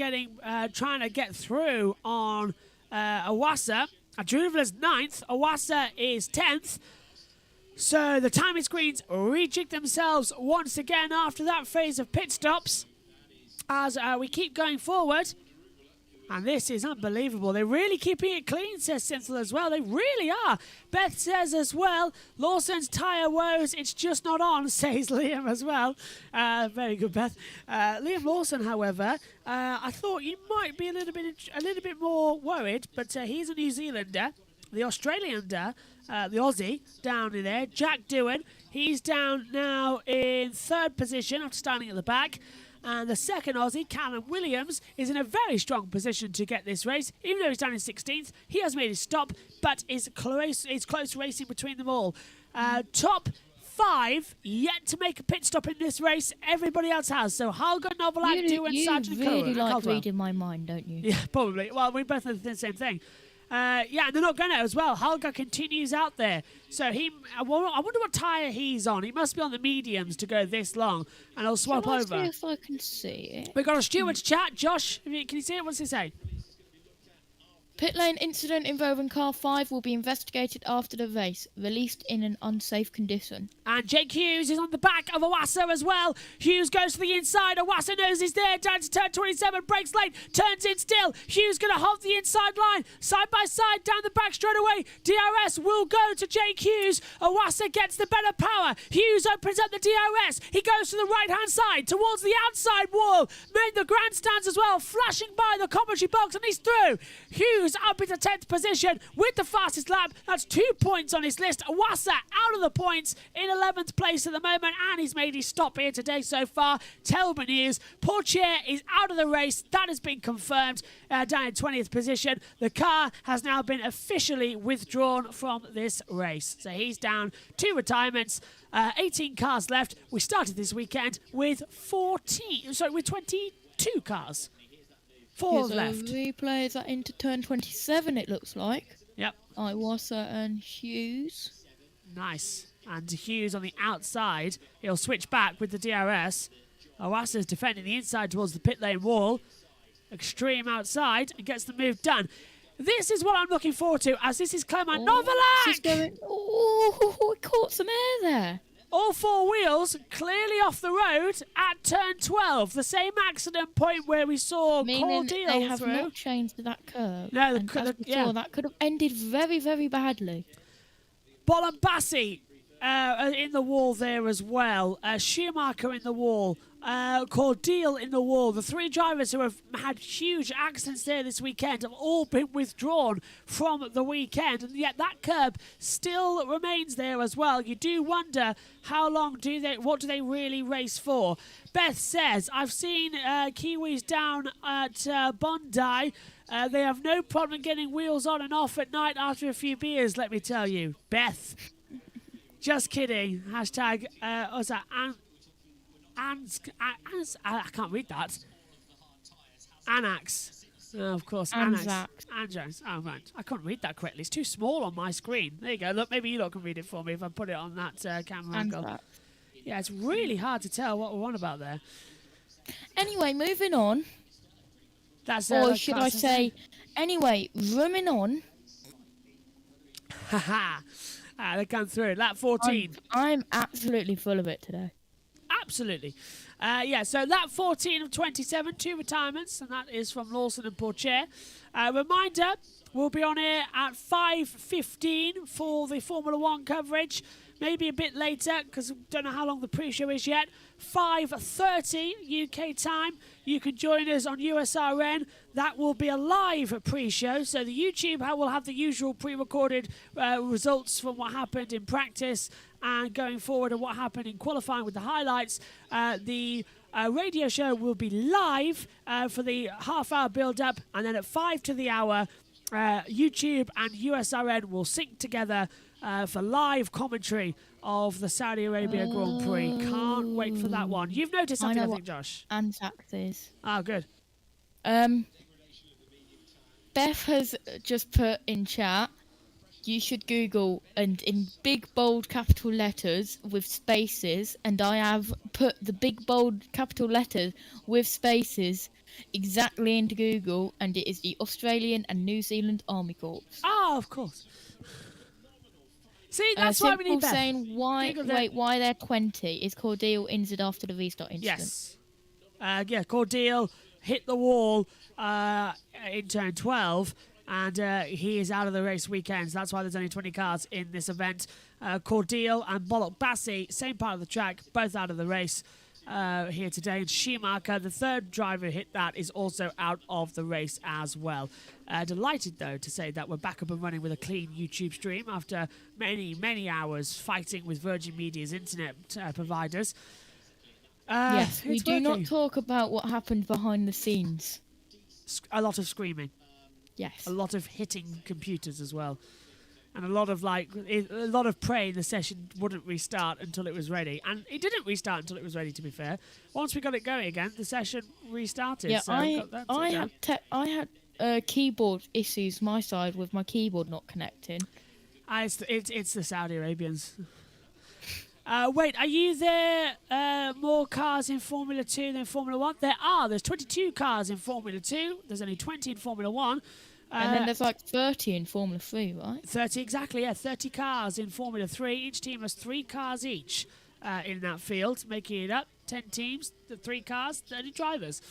trying to get through on Awasa. Druvela's 9th, Awasa is 10th. So the timing screens rejig themselves once again after that phase of pit stops. As we keep going forward. And this is unbelievable. They're really keeping it clean, says Cynthia as well. They really are. Beth says as well, Lawson's tyre woes, it's just not on, says Liam as well. Very good, Beth. Liam Lawson, however, I thought you might be a little bit more worried, but he's a New Zealander. The Australiander, the Aussie, down in there. Jack Doohan, he's down now in 3rd position after starting at the back. And the second Aussie, Callan Williams, is in a very strong position to get this race. Even though he's down in 16th, he has made his stop, but it's close racing between them all. Top 5 yet to make a pit stop in this race. Everybody else has. So Halga, Novalak, Doohan, Sargent, You really like reading my mind, don't you? Yeah, probably. Well, we both know the same thing. Yeah, and they're not going to as well. Halga continues out there. So I wonder what tyre he's on. He must be on the mediums to go this long. And I'll swap over. See if I can see it. We've got a steward's chat. Josh, can you see it? What's he say? Pit lane incident involving car 5 will be investigated after the race, released in an unsafe condition. And Jake Hughes is on the back of Awasa as well. Hughes goes to the inside. Awasa knows he's there. Down to turn 27. Breaks late. Turns in still. Hughes going to hold the inside line. Side by side. Down the back straight away. DRS will go to Jake Hughes. Awasa gets the better power. Hughes opens up the DRS. He goes to the right-hand side towards the outside wall. Made the grandstands as well. Flashing by the commentary box and he's through. Hughes up into 10th position with the fastest lap. That's 2 points on his list. Awasa out of the points in 11th place at the moment, and he's made his stop here today so far. Telburn is. Porcher is out of the race. That has been confirmed down in 20th position. The car has now been officially withdrawn from this race. So he's down 2 retirements. 18 cars left. We started this weekend with 22 cars. 4 left. Replay that into turn 27, it looks like. Yep. Iwasa and Hughes. Nice. And Hughes on the outside. He'll switch back with the DRS. Iwasa's defending the inside towards the pit lane wall. Extreme outside and gets the move done. This is what I'm looking forward to, as this is Clement Novalak! Oh, it caught some air there. All 4 wheels clearly off the road at turn 12. The same accident point where we saw Meaning Cordeal they have through. not changed that curve. No, that could have ended very, very badly. Bolambassi in the wall there as well. Schumacher in the wall. Cordeal in the wall. The 3 drivers who have had huge accidents there this weekend have all been withdrawn from the weekend, and yet that curb still remains there as well. You do wonder how long what do they really race for? Beth says, I've seen Kiwis down at Bondi. They have no problem getting wheels on and off at night after a few beers, let me tell you. Beth. Just kidding. Hashtag, what's that? I can't read that. Anax. Oh, of course, Anax. Anjax. Oh, right. I couldn't read that correctly. It's too small on my screen. There you go. Look, maybe you lot can read it for me if I put it on that camera angle. Yeah, it's really hard to tell what we're on about there. Anyway, moving on. Or should I say, anyway, roaming on. Haha. They've gone through. Lap 14. I'm absolutely full of it today. Absolutely. So that 14 of 27, 2 retirements, and that is from Lawson and Pourchaire. Reminder, we'll be on here at 5:15 for the Formula 1 coverage. Maybe a bit later, because we don't know how long the pre-show is yet. 5:30 UK time. You can join us on USRN. That will be a live pre-show. So the YouTube will have the usual pre-recorded results from what happened in practice and going forward and what happened in qualifying with the highlights. The radio show will be live for the half-hour build-up. And then at 5 to the hour, YouTube and USRN will sync together for live commentary of the Saudi Arabia Grand Prix. Can't wait for that one. You've noticed something, I think, Josh. Anzac is. Oh, good. Beth has just put in chat, you should Google, and in big bold capital letters with spaces, and I have put the big bold capital letters with spaces exactly into Google, and it is the Australian and New Zealand Army Corps. Oh, of course. See, that's why we need Beth. Saying why they're 20 is Cordeal injured after the restart incident. Yes. Cordeal hit the wall in turn 12, and he is out of the race weekends. That's why there's only 20 cars in this event. Cordeal and Bollock Bassi, same part of the track, both out of the race here today. And Schumacher, the third driver who hit that, is also out of the race as well. Delighted, though, to say that we're back up and running with a clean YouTube stream after many, many hours fighting with Virgin Media's internet providers. Yes, we do not talk about what happened behind the scenes. A lot of screaming. Yes. A lot of hitting computers as well. And a lot of praying the session wouldn't restart until it was ready. And it didn't restart until it was ready, to be fair. Once we got it going again, the session restarted. Yeah, so I had keyboard issues my side with my keyboard not connecting. It's the Saudi Arabians. Wait, are you there? More cars in Formula 2 than Formula 1? There are. There's 22 cars in Formula 2. There's only 20 in Formula 1. And then there's like 30 in Formula 3, right? 30, exactly, yeah. 30 cars in Formula 3. Each team has 3 cars each in that field, making it up. 10 teams, 3 cars, 30 drivers,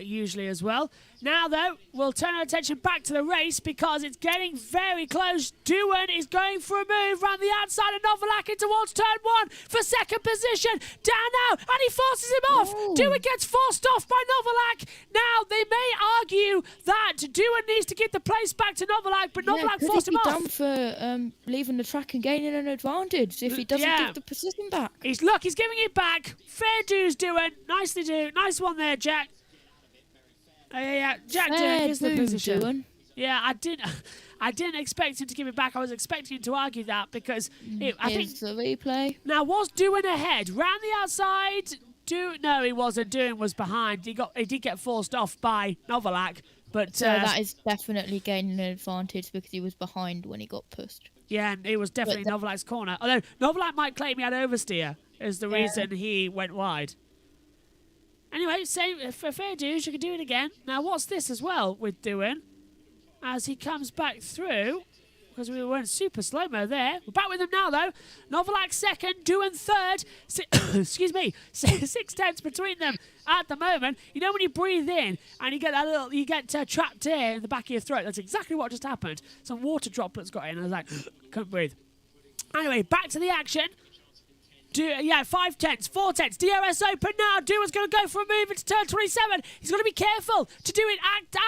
usually as well. Now, though, we'll turn our attention back to the race because it's getting very close. Dewan is going for a move around the outside of Novalak towards turn 1 for second position. Down now, and he forces him off. Dewan gets forced off by Novalak. Now, they may argue that Dewan needs to give the place back to Novalak, but Novalak forced him off. Could it be done for leaving the track and gaining an advantage if he doesn't give the position back? He's giving it back. Fair dues, Dewan. Nicely do. Nice one there, Jack. Jack Dewan gives the position. Dewan. Yeah, I didn't expect him to give it back. I was expecting him to argue that because I think the replay. Now, was Dewan ahead? Round the outside? No, he wasn't. Dewan was behind. He did get forced off by Novalak, but so that is definitely gaining an advantage because he was behind when he got pushed. Yeah, and it was definitely Novalak's corner. Although Novalak might claim he had oversteer as the reason he went wide. Anyway, same for fair dues, you can do it again. Now, what's this as well with Dewan? As he comes back through, because we went super slow-mo there. We're back with him now, though. Novalak second, Dewan third. Excuse me, 6 tenths between them at the moment. You know when you breathe in and you get trapped air in the back of your throat? That's exactly what just happened. Some water droplets got in. I was like, couldn't breathe. Anyway, back to the action. 5 tenths, 4 tenths. DRS open now. Dewan's going to go for a move into turn 27. He's got to be careful to do it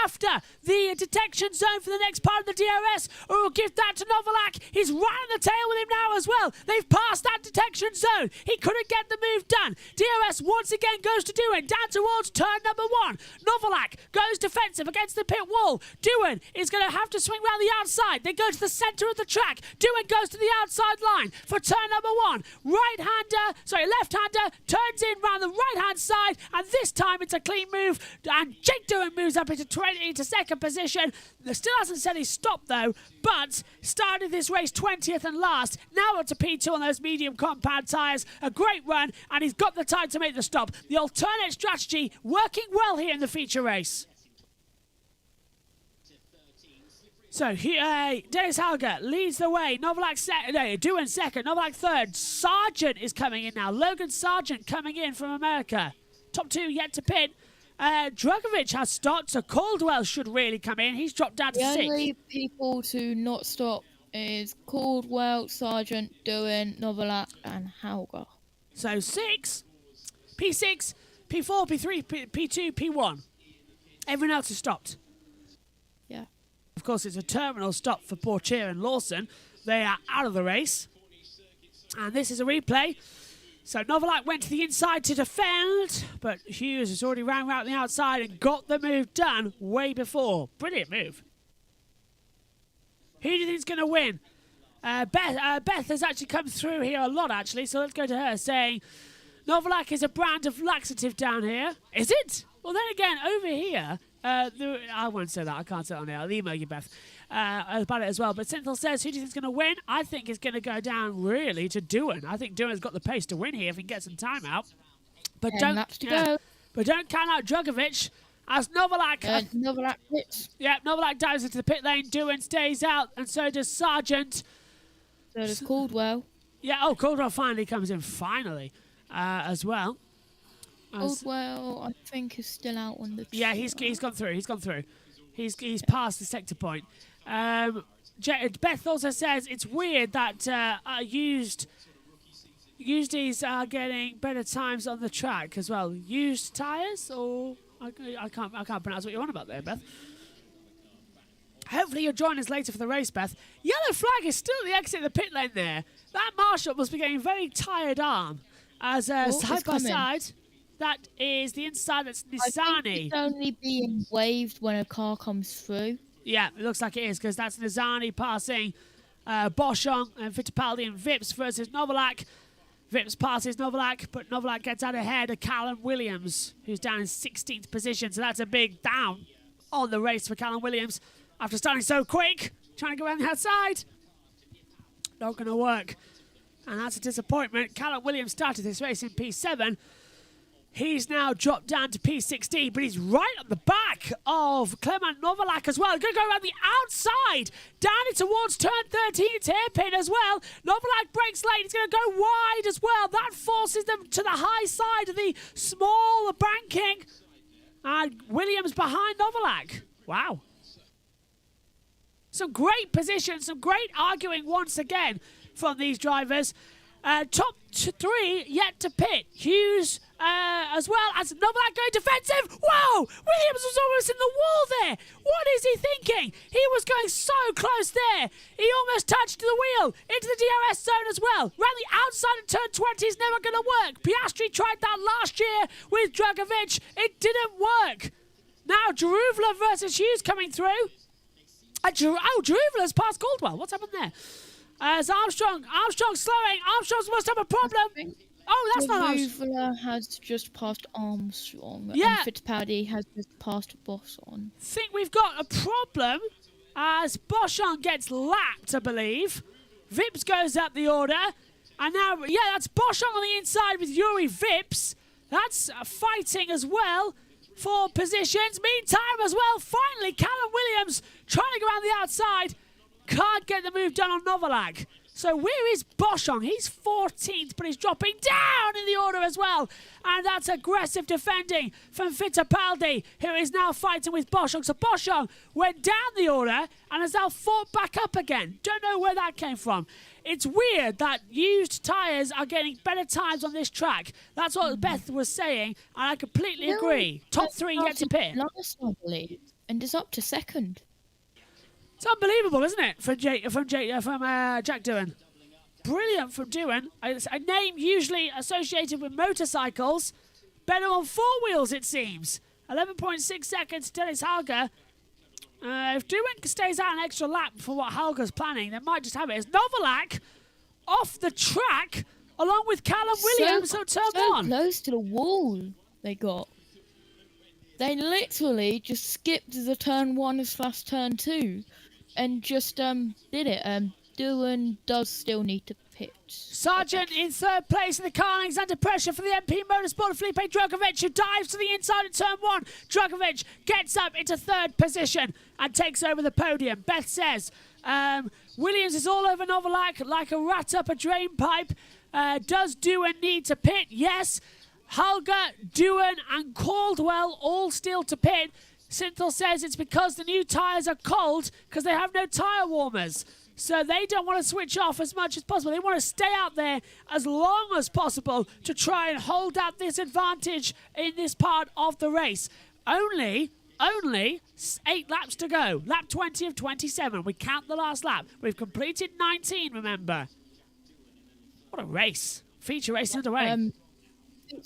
after the detection zone for the next part of the DRS, or we'll give that to Novalak. He's right on the tail with him now as well. They've passed that detection zone. He couldn't get the move done. DRS once again goes to Dewan, down towards turn number 1. Novalak goes defensive against the pit wall. Dewan is going to have to swing round the outside. They go to the centre of the track. Dewan goes to the outside line for turn number 1. Left-hander turns in round the right-hand side, and this time it's a clean move, and Jake Dewan moves up into second position. Still hasn't said he's stopped, though, but started this race 20th and last. Now up to P2 on those medium compound tyres. A great run, and he's got the time to make the stop. The alternate strategy working well here in the feature race. So Dennis Halger leads the way. Novalak Dewan second. Novalak third. Sargent is coming in now. Logan Sargent coming in from America. Top 2 yet to pit. Drugovic has stopped, so Caldwell should really come in. He's dropped down to The 6th. only people to not stop is Caldwell, Sargent, Doohan, Novalak, and Hauger. So 6, P6, P4, P3, P2, P1. Everyone else has stopped. Yeah. Of course, it's a terminal stop for Portier and Lawson. They are out of the race. And this is a replay. So Novalak went to the inside to defend, but Hughes has already ran around the outside and got the move done way before. Brilliant move. Who do you think is going to win? Beth has actually come through here a lot, actually, so let's go to her, saying Novalak is a brand of laxative down here. Is it? Well, then again, over here, I won't say that. I can't say it on there. I'll email you, Beth, about it as well. But Synthel says, who do you think is going to win? I think it's going to go down, really, to Doohan. I think Doohan's got the pace to win here if he gets some time out. But Laps to go. But don't count out Drugovic. As Novalak... Novalak pits. Yeah, Novalak dives into the pit lane. Doohan stays out, and so does Sargent. So does Caldwell. Yeah, Caldwell finally comes in, as well. Caldwell, I think, is still out on the... Yeah, he's gone through. He's past the sector point. Beth also says it's weird that usedies are getting better times on the track as well. Used tyres, or I can't pronounce what you're on about there, Beth. Hopefully you'll join us later for the race, Beth. Yellow flag is still at the exit of the pit lane there. That marshal must be getting very tired arm as side by side. That is the inside. That's Nissani. I think it's only being waved when a car comes through. Yeah, it looks like it is, because that's Nissani passing Boschon and Fittipaldi and Vips versus Novalak. Vips passes Novalak, but Novalak gets out ahead of Callum Williams, who's down in 16th position. So that's a big down on the race for Callum Williams after starting so quick, trying to go around the outside. Not going to work. And that's a disappointment. Callum Williams started this race in P7. He's now dropped down to P16, but he's right at the back of Clement Novalak as well. He's going to go around the outside, down it towards turn 13. It's hairpin as well. Novalak breaks late. He's going to go wide as well. That forces them to the high side of the small banking. And Williams behind Novalak. Wow. Some great positions, some great arguing once again from these drivers. Top 3 yet to pit. Hughes as well as Novalak going defensive. Whoa! Williams was almost in the wall there. What is he thinking? He was going so close there. He almost touched the wheel into the DRS zone as well. Round the outside of turn 20 is never going to work. Piastri tried that last year with Drugovic. It didn't work. Now Jaruvla versus Hughes coming through. Jaruvla's past Caldwell. What's happened there? As Armstrong's slowing. Armstrong must have a problem. Oh, that's not Armstrong. Jaruvla has just passed Armstrong. Yeah. And Fittipaldi has just passed Boschon. Think we've got a problem as Boschon gets lapped, I believe. Vips goes up the order. And now, yeah, that's Boschon on the inside with Yuri Vips. That's fighting as well for positions. Meantime as well, finally, Callum Williams trying to go around the outside. Can't get the move done on Novalak. So where is Boschon? He's 14th, but he's dropping down in the order as well. And that's aggressive defending from Fittipaldi, who is now fighting with Boschon. So Boschon went down the order and has now fought back up again. Don't know where that came from. It's weird that used tyres are getting better times on this track. That's what Beth was saying, and I completely agree. Top 3 yet to pit. Last, I believe, and is up to second. It's unbelievable, isn't it, from Jack Doohan? Brilliant from Doohan. A name usually associated with motorcycles. Better on 4 wheels, it seems. 11.6 seconds, Dennis Hauger. If Doohan stays out an extra lap for what Hauger's planning, they might just have it. It's Novalak off the track, along with Callum Williams on turn 1. Close to the wall they got. They literally just skipped the turn 1/turn 2 and just did it. Doohan does still need to pit. Sargent in 3rd place in the Carlings under pressure for the MP Motorsport. Felipe Drugovic, who dives to the inside of turn 1. Drugovic gets up into 3rd position and takes over the podium. Beth says Williams is all over Novalak like a rat up a drain pipe. Does Doohan need to pit? Yes. Halga, Dewan and Caldwell all still to pit. Synthel says it's because the new tyres are cold because they have no tyre warmers. So they don't want to switch off as much as possible. They want to stay out there as long as possible to try and hold out this advantage in this part of the race. Only 8 laps to go. Lap 20 of 27. We count the last lap. We've completed 19, remember. What a race. Feature race underway.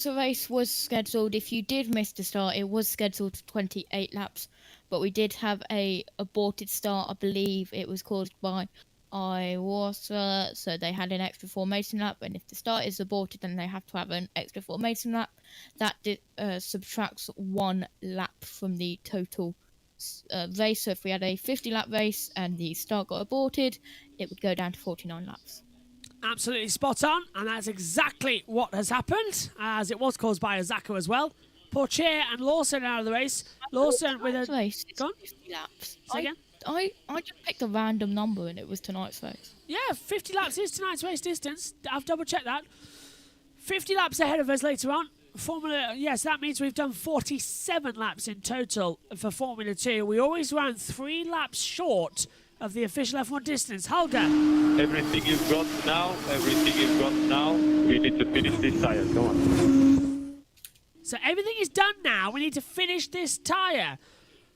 The race was scheduled, if you did miss the start, it was scheduled for 28 laps, but we did have a aborted start. I believe it was caused by IWASA, so they had an extra formation lap, and if the start is aborted, then they have to have an extra formation lap. That subtracts 1 lap from the total race, so if we had a 50-lap race and the start got aborted, it would go down to 49 laps. Absolutely spot on, and that's exactly what has happened, as it was caused by Azako as well. Portier and Lawson out of the race. Lawson with a... race. Go on. 50 laps. Say again? I just picked a random number and it was tonight's race. Yeah, 50 laps is tonight's race distance. I've double-checked that. 50 laps ahead of us later on. Formula, yes, that means we've done 47 laps in total for Formula 2. We always ran 3 laps short of the official F1 distance. Holger. Everything you've got now, we need to finish this tire. Come on. So everything is done now. We need to finish this tyre.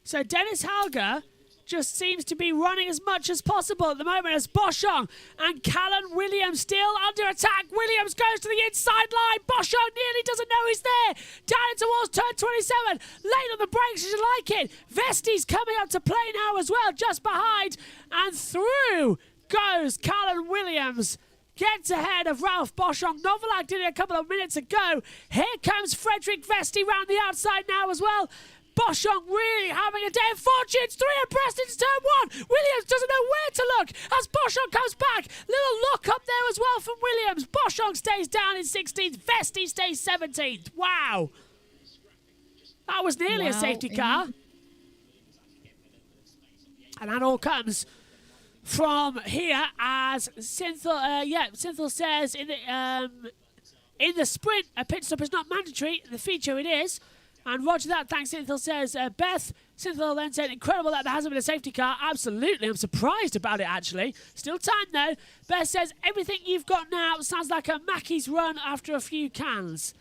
So Dennis Halger just seems to be running as much as possible at the moment as Boschong and Callan Williams still under attack. Williams goes to the inside line. Boschong nearly doesn't know he's there. Down towards turn 27. Late on the brakes as you like it. Vesti's coming up to play now as well, just behind. And through goes Callan Williams. Gets ahead of Ralph Boschong. Novalak did it a couple of minutes ago. Here comes Frederick Vesti round the outside now as well. Boschong really having a day of fortunes. 3 abreast into turn 1. Williams doesn't know where to look as Boschong comes back. Little look up there as well from Williams. Boschong stays down in 16th. Vesti stays 17th. Wow. That was nearly a safety car. And that all comes from here as Synthel says in the sprint, a pit stop is not mandatory. In the feature it is. And roger that, thanks, Synthel says. Beth, Synthel then said, incredible that there hasn't been a safety car. Absolutely, I'm surprised about it, actually. Still time, though. Beth says, everything you've got now sounds like a Mackey's run after a few cans.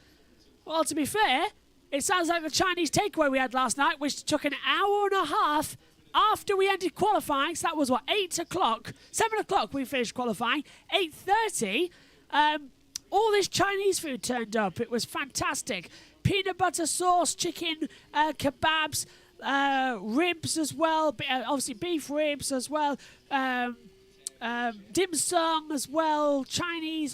Well, to be fair, it sounds like the Chinese takeaway we had last night, which took an hour and a half after we ended qualifying. So that was, 8 o'clock? 7 o'clock we finished qualifying. 8:30, all this Chinese food turned up. It was fantastic. Peanut butter sauce, chicken kebabs, ribs as well, obviously beef ribs as well, dim sum as well, Chinese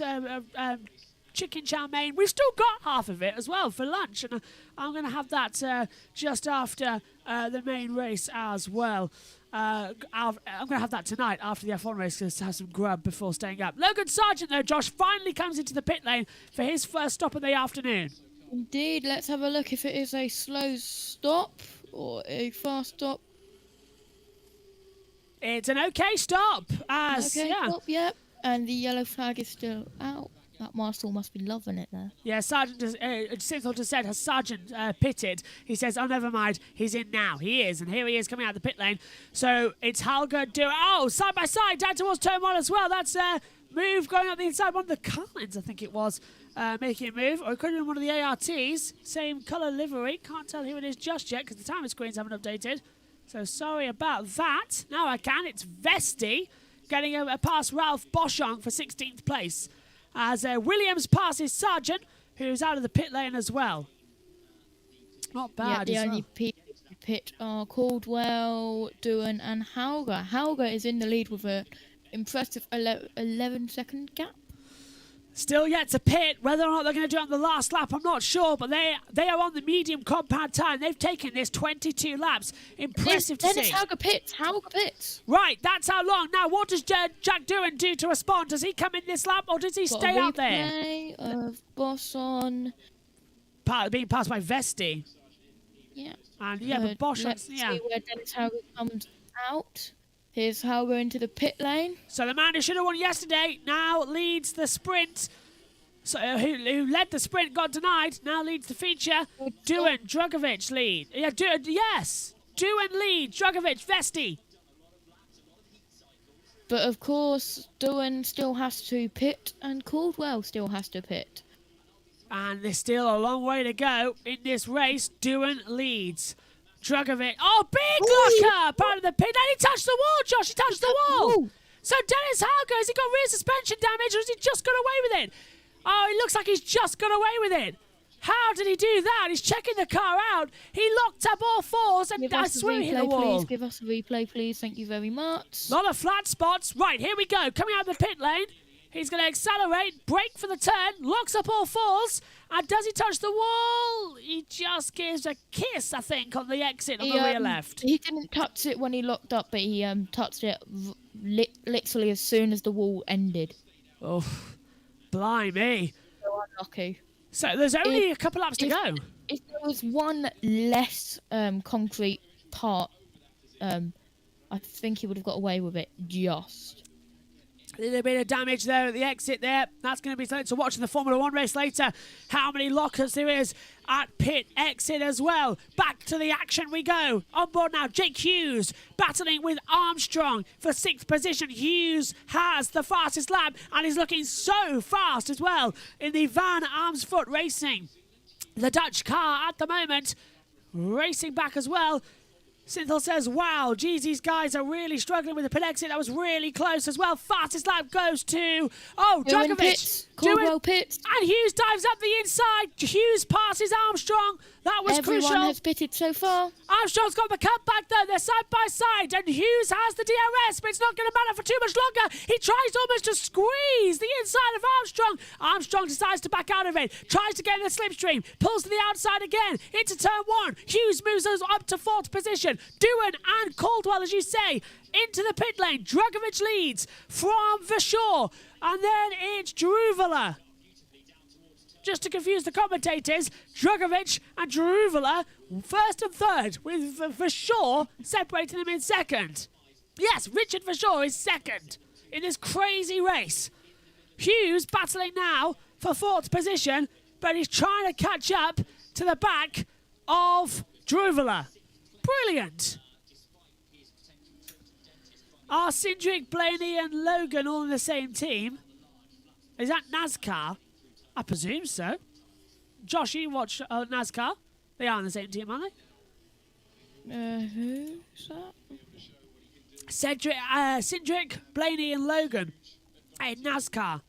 chicken chow mein. We've still got half of it as well for lunch, and I'm going to have that just after the main race as well. I'm going to have that tonight after the F1 race to have some grub before staying up. Logan Sargent, though, Josh, finally comes into the pit lane for his first stop of the afternoon. Indeed, let's have a look if it is a slow stop or a fast stop. It's an okay stop. Stop, yep. And the yellow flag is still out. That Marshall must be loving it there. Yeah, Sergeant Synthel just said, has Sergeant pitted? He says, oh, never mind, he's in now. He is, and here he is coming out of the pit lane. So it's Halger doing, side by side, down towards turn 1 as well. That's move going up the inside. One of the Collins, I think it was, making a move. Or it could have been one of the ARTs. Same colour livery. Can't tell who it is just yet because the timer screens haven't updated. So sorry about that. Now I can. It's Vesti getting a past Ralph Boschong for 16th place. As Williams passes Sargent, who's out of the pit lane as well. Not bad. Yeah, the only people in pit are Caldwell, Dewan, and Hauger. Hauger is in the lead with an impressive 11-second gap. Still yet to pit. Whether or not they're going to do it on the last lap, I'm not sure. But they are on the medium compound time. They've taken this 22 laps. Impressive to see. Dennis Hauger pits. Right, that's how long. Now, what does Jack Dewan do to respond? Does he come in this lap or does he stay out there? Of Bosson. Being passed by Vesti. Yeah. And but Bosch. Let's see where Dennis Hauger comes out. Here's Hauger into the pit lane. So the man who should have won yesterday now leads the sprint. So who led the sprint got denied, now leads the feature. Duan, Drugovic lead. Yeah, yes. Duan lead, Drugovic, Vesti. But of course, Duan still has to pit and Caldwell still has to pit. And there's still a long way to go in this race. Duan leads. Drugovic. Oh, big locker! Part of the pit. And he touched the wall, Josh. He touched the wall. So Dennis Hauger, has he got rear suspension damage or has he just got away with it? Oh, it looks like he's just got away with it. How did he do that? He's checking the car out. He locked up all fours and I swear he hit the wall. Please. Give us a replay, please. Thank you very much. Lot of flat spots. Right, here we go. Coming out of the pit lane. He's going to accelerate, brake for the turn, locks up all fours, and does he touch the wall? He just gives a kiss, I think, on the exit on the rear left. He didn't touch it when he locked up, but he touched it literally as soon as the wall ended. Oh, blimey. So unlucky. So there's only a couple laps to go. If there was one less concrete part, I think he would have got away with it just. A little bit of damage there at the exit there. That's going to be something to watch in the Formula 1 race later. How many lockers there is at pit exit as well. Back to the action we go. On board now, Jake Hughes battling with Armstrong for 6th position. Hughes has the fastest lap and is looking so fast as well in the Van Amersfoort Racing. The Dutch car at the moment racing back as well. Synthel says, wow, geez, these guys are really struggling with the pit exit. That was really close as well. Fastest lap goes to, Drugovic. Caldwell pits. And Hughes dives up the inside. Hughes passes Armstrong. That was crucial. Everyone has pitted so far. Armstrong's got the cutback though. They're side by side. And Hughes has the DRS, but it's not going to matter for too much longer. He tries almost to squeeze the inside of Armstrong. Armstrong decides to back out of it. Tries to get in the slipstream. Pulls to the outside again. Into turn 1. Hughes moves us up to 4th position. Duan and Caldwell, as you say, into the pit lane. Drugovic leads from Verschoor. And then it's Druvala. Just to confuse the commentators, Drugovic and Druvala, 1st and 3rd, with Verschoor separating them in 2nd. Yes, Richard Verschoor is 2nd in this crazy race. Hughes battling now for 4th position, but he's trying to catch up to the back of Druvala. Brilliant. Are Cindric, Blaney and Logan all in the same team? Is that NASCAR? I presume so. Josh, you watch NASCAR? They are on the same team, aren't they? Who's that? Cindric, Blaney and Logan in NASCAR.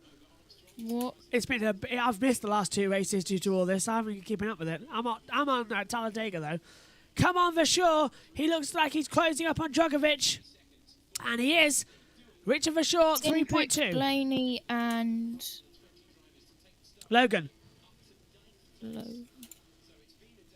What? It's been I've missed the last 2 races due to all this. I haven't been keeping up with it. I'm on Talladega though. Come on, Verschoor. He looks like he's closing up on Drugovic. And he is. Richard Verschoor, 3.2. Blaney and Logan. No,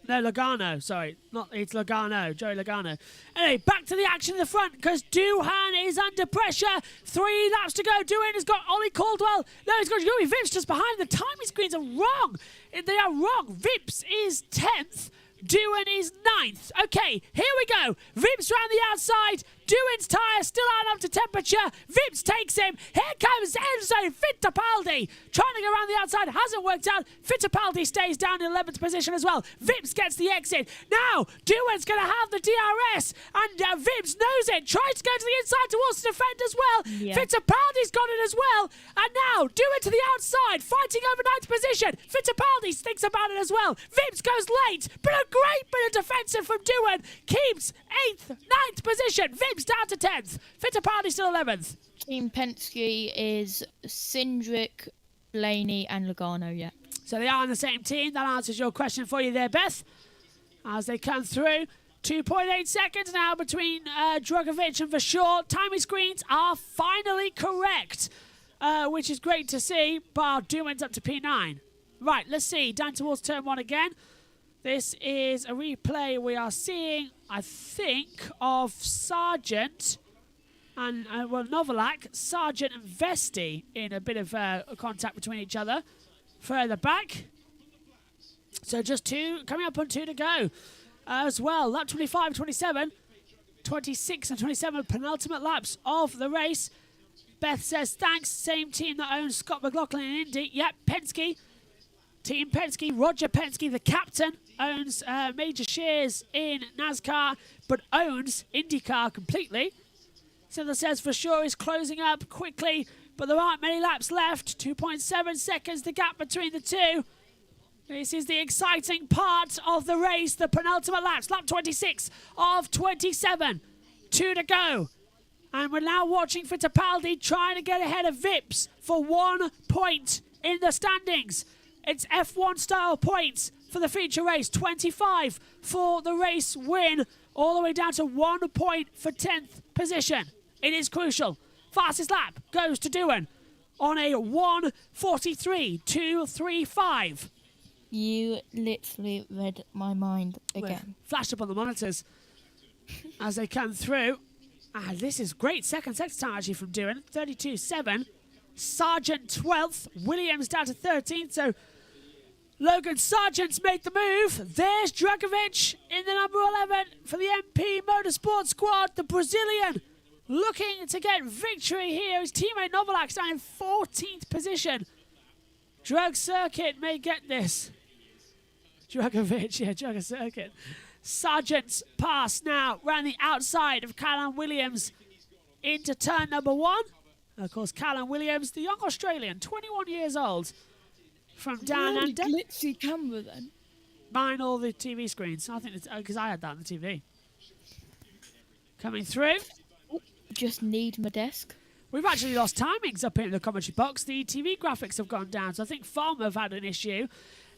Logano. Sorry. It's Logano. Joey Logano. Anyway, back to the action in the front because Doohan is under pressure. 3 laps to go. Doohan has got Ollie Caldwell. No, he's got Yuri Vips just behind. The timing screens are wrong. They are wrong. Vips is 10th. Doohan is 9th. Okay, here we go. Vips round the outside. Doohan's tyre still out up to temperature. Vips takes him. Here comes Enzo Fittipaldi. Trying to go around the outside. Hasn't worked out. Fittipaldi stays down in 11th position as well. Vips gets the exit. Now, Doohan's going to have the DRS. And Vips knows it. Tries to go to the inside towards the defend as well. Yeah. Fittipaldi's got it as well. And now, Doohan to the outside. Fighting over 9th position. Fittipaldi thinks about it as well. Vips goes late. But a great bit of defensive from Doohan. Keeps 8th, 9th position. Vips down to 10th. Fittipaldi still 11th. Team Penske is Cindric, Blaney and Logano, yeah. So they are on the same team. That answers your question for you there, Beth. As they come through. 2.8 seconds now between Drugovic and Verschoor. Timing screens are finally correct, which is great to see. But Doohan's up to P9. Right, let's see. Down towards turn 1 again. This is a replay we are seeing, I think, of Sargent and, Novalak, Sargent and Vesti in a bit of contact between each other. Further back. So just 2, coming up on 2 to go as well. Lap 25, 27, 26 and 27, penultimate laps of the race. Beth says, thanks. Same team that owns Scott McLaughlin in Indy. Yep, Penske. Team Penske. Roger Penske, the captain, owns major shares in NASCAR, but owns IndyCar completely. So that says for sure is closing up quickly, but there aren't many laps left. 2.7 seconds the gap between the two. This is the exciting part of the race, the penultimate laps. Lap 26 of 27. 2 to go. And we're now watching Fittipaldi trying to get ahead of Vips for 1 point in the standings. It's F1 style points for the feature race. 25 for the race win. All the way down to 1 point for 10th position. It is crucial. Fastest lap goes to Doohan on a 1:43.235. You literally read my mind again. Flashed up on the monitors as they come through. This is great second time actually from Doohan. 32.7. Sargent 12th. Williams down to 13th. So Logan Sargent's made the move. There's Dragovic in the number 11 for the MP Motorsport squad. The Brazilian looking to get victory here. His teammate Novalak's down in 14th position. Drug Circuit may get this. Dragovic, Drug Circuit. Sargent's pass now round the outside of Callum Williams into turn number 1. Of course, Callum Williams, the young Australian, 21 years old, from down under. Glitchy camera then. Mine all the TV screens. I think it's because I had that on the TV. Coming through. Just need my desk. We've actually lost timings up here in the commentary box. The TV graphics have gone down, so I think Farm have had an issue.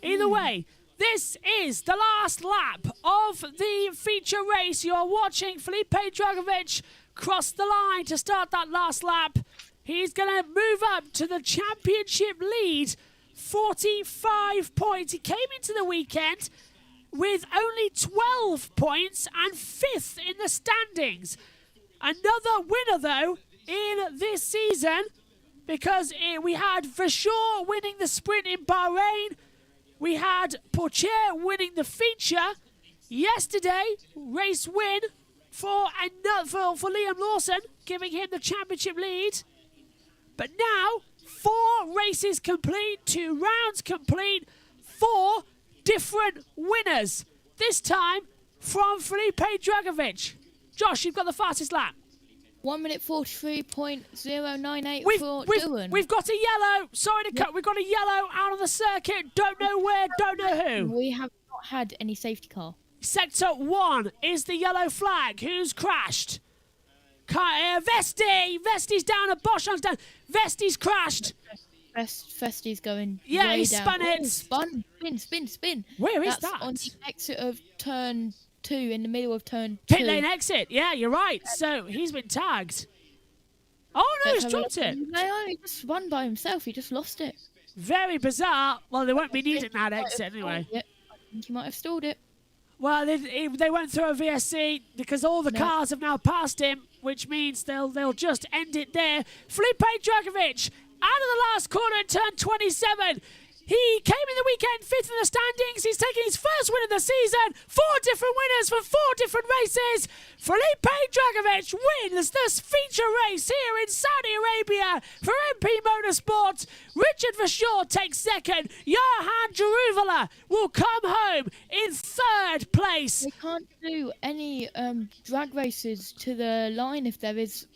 Either way, this is the last lap of the feature race. You're watching Felipe Dragovic cross the line to start that last lap. He's going to move up to the championship lead. 45 points. He came into the weekend with only 12 points and 5th in the standings. Another winner, though, in this season, because we had Verschoor winning the sprint in Bahrain. We had Pourchaire winning the feature. Yesterday, race win for Liam Lawson, giving him the championship lead. But now, 4 races complete, 2 rounds complete, 4 different winners. This time from Felipe Dragovic. Josh, you've got the fastest lap. 1:43.098 for Doohan. We've got a yellow. Sorry to cut. We've got a yellow out on the circuit. Don't know where. Don't know who. We have not had any safety car. Sector 1 is the yellow flag. Who's crashed? Vesti. Vesti's down. And Boschon's down. Vesti's crashed. Vesti's going yeah, way he down. spun it. Spin. Where is That's that? on the exit of turn 2, in the middle of turn 2. Pit lane exit. Yeah, you're right. So he's been tagged. Oh no, he's dropped it. No, he just spun by himself. He just lost it. Very bizarre. Well, they won't be needing that exit anyway. I think he might have stalled it. Well, they went through a VSC because all the cars have now passed him, which means they'll just end it there. Felipe Dragovic out of the last corner at turn 27. He came in the weekend 5th in the standings. He's taking his first win of the season. 4 different winners for 4 different races. Felipe Dragovic wins this feature race here in Saudi Arabia for MP Motorsport. Richard Verschoor takes second. Johan Jeruvala will come home in 3rd place. We can't do any drag races to the line if there is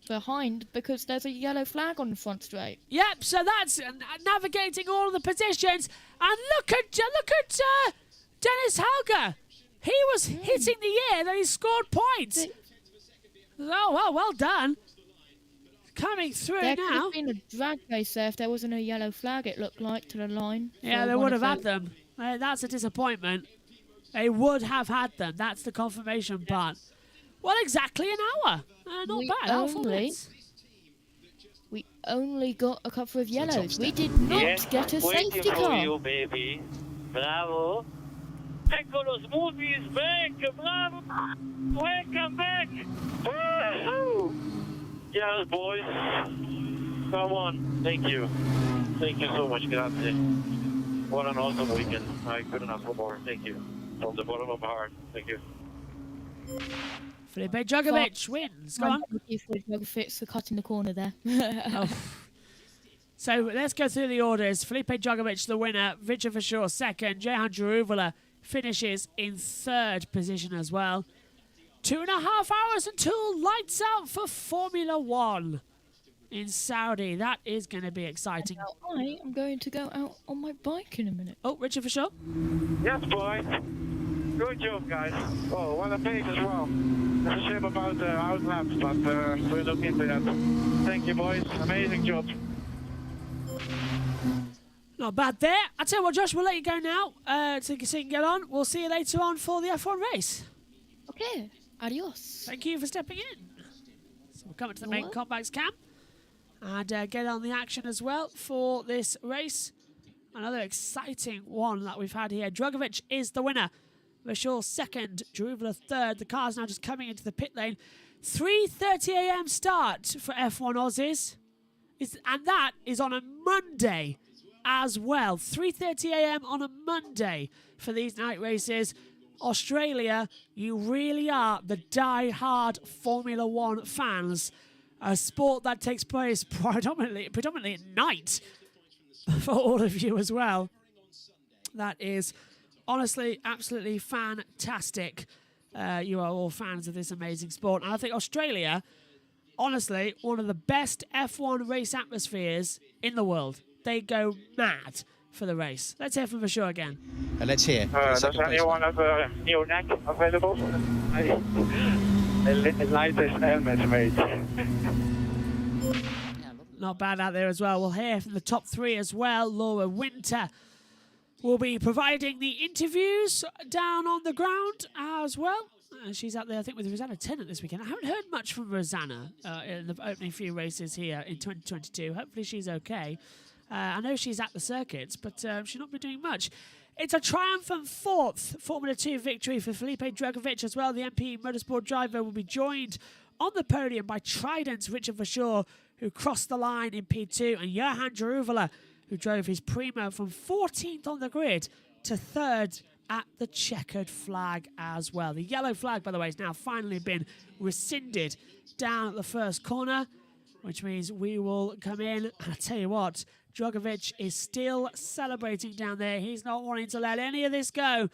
behind because there's a yellow flag on the front straight. Yep, so that's navigating all of the positions. And look at Dennis Helger. He was hitting the air, then he scored points. Well done. Coming through there now. There could have been a drag race there if there wasn't a yellow flag, it looked like, to the line. Yeah, they would have had them. That's a disappointment. They would have had them. That's the confirmation part. Well, exactly an hour. Not bad. We only got a couple of yellows. We did not get a safety car. You, baby. Bravo. Eccolo, Smoothie is back. Bravo. Welcome back. Woo-hoo. Yes, boys. Come on. Thank you. Thank you so much. Grazie. What an awesome weekend. I couldn't ask for more. Thank you. From the bottom of my heart. Thank you. Felipe Drugovich wins. Go on. Drugovich for cutting the corner there. Oh. So let's go through the orders. Felipe Drugovich, the winner. Richard Verschoor, second. Jehan Jaruvula finishes in third position as well. 2.5 hours until lights out for Formula One in Saudi. That is going to be exciting. Now I am going to go out on my bike in a minute. Oh, Richard Verschoor. Yes, boys. Good job, guys. Oh, what a pace as well. It's a shame about the outlaps, but we'll look into that. Thank you, boys. Amazing job. Not bad there. I tell you what, Josh, we'll let you go now so you can get on. We'll see you later on for the F1 race. Okay. Adios. Thank you for stepping in. So we'll come to the main compacts cam and get on the action as well for this race. Another exciting one that we've had here. Drugovich is the winner. Verschoor second, Jaruvula third. The car's now just coming into the pit lane. 3:30 a.m. start for F1 Aussies. And that is on a Monday as well. 3:30 a.m. on a Monday for these night races. Australia, you really are the die-hard Formula One fans. A sport that takes place predominantly at night for all of you as well. That is honestly absolutely fantastic. You are all fans of this amazing sport. And I think Australia, honestly, one of the best F1 race atmospheres in the world. They go mad for the race. Let's hear from Verschoor again. Let's hear. Does anyone have a new neck available? The lightest helmet, mate. Not bad out there as well. We'll hear from the top three as well. Laura Winter will be providing the interviews down on the ground as well. She's out there, I think, with Rosanna Tennant this weekend. I haven't heard much from Rosanna in the opening few races here in 2022. Hopefully she's okay. I know she's at the circuits, but she's not been doing much. It's a triumphant fourth Formula 2 victory for Felipe Drugovich as well. The MP Motorsport driver will be joined on the podium by Trident's Richard Verschoor, who crossed the line in P2, and Jehan Jaruvula, who drove his Prima from 14th on the grid to third at the checkered flag as well. The yellow flag, by the way, has now finally been rescinded down at the first corner, which means we will come in. And I tell you what, Drugovich is still celebrating down there. He's not wanting to let any of this go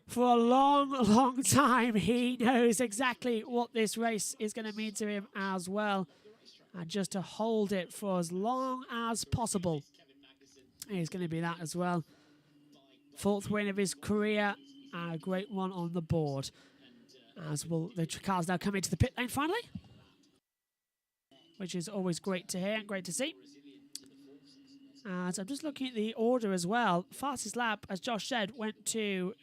for a long, long time. He knows exactly what this race is going to mean to him as well. And just to hold it for as long as possible is going to be that as well. Fourth win of his career, and a great one on the board. As will the cars now come into the pit lane finally, which is always great to hear and great to see. So I'm just looking at the order as well. Fastest lap, as Josh said, went to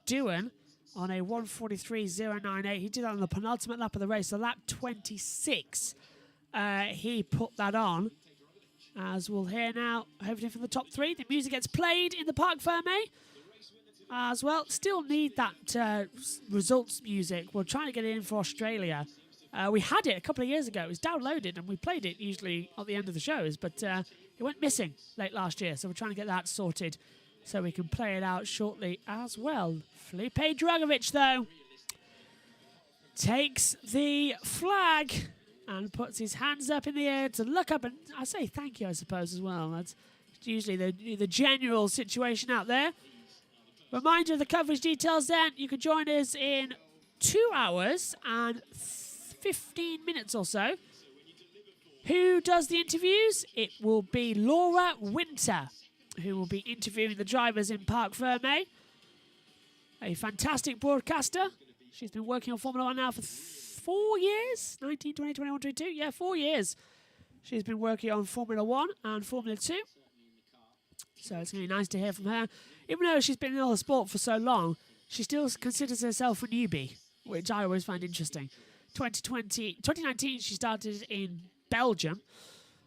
Doohan on a 1:43.098. He did that on the penultimate lap of the race, so lap 26. He put that on. As we'll hear now, hopefully from the top three, the music gets played in the Parc Fermé as well. Still need that results music. We're trying to get it in for Australia. We had it a couple of years ago. It was downloaded and we played it usually at the end of the shows, but it went missing late last year. So we're trying to get that sorted so we can play it out shortly as well. Felipe Drugovich, though, takes the flag and puts his hands up in the air to look up, and I say thank you, I suppose, as well. That's usually the general situation out there. Reminder of the coverage details then. You can join us in 2 hours and 15 minutes or so. Who does the interviews? It will be Laura Winter, who will be interviewing the drivers in Parc Fermé. A fantastic broadcaster. She's been working on Formula 1 now for 4 years, 19, 20, 21, 22. Yeah, 4 years. She's been working on Formula 1 and Formula 2. So it's going to be nice to hear from her. Even though she's been in the sport for so long, she still considers herself a newbie, which I always find interesting. 2019, she started in Belgium.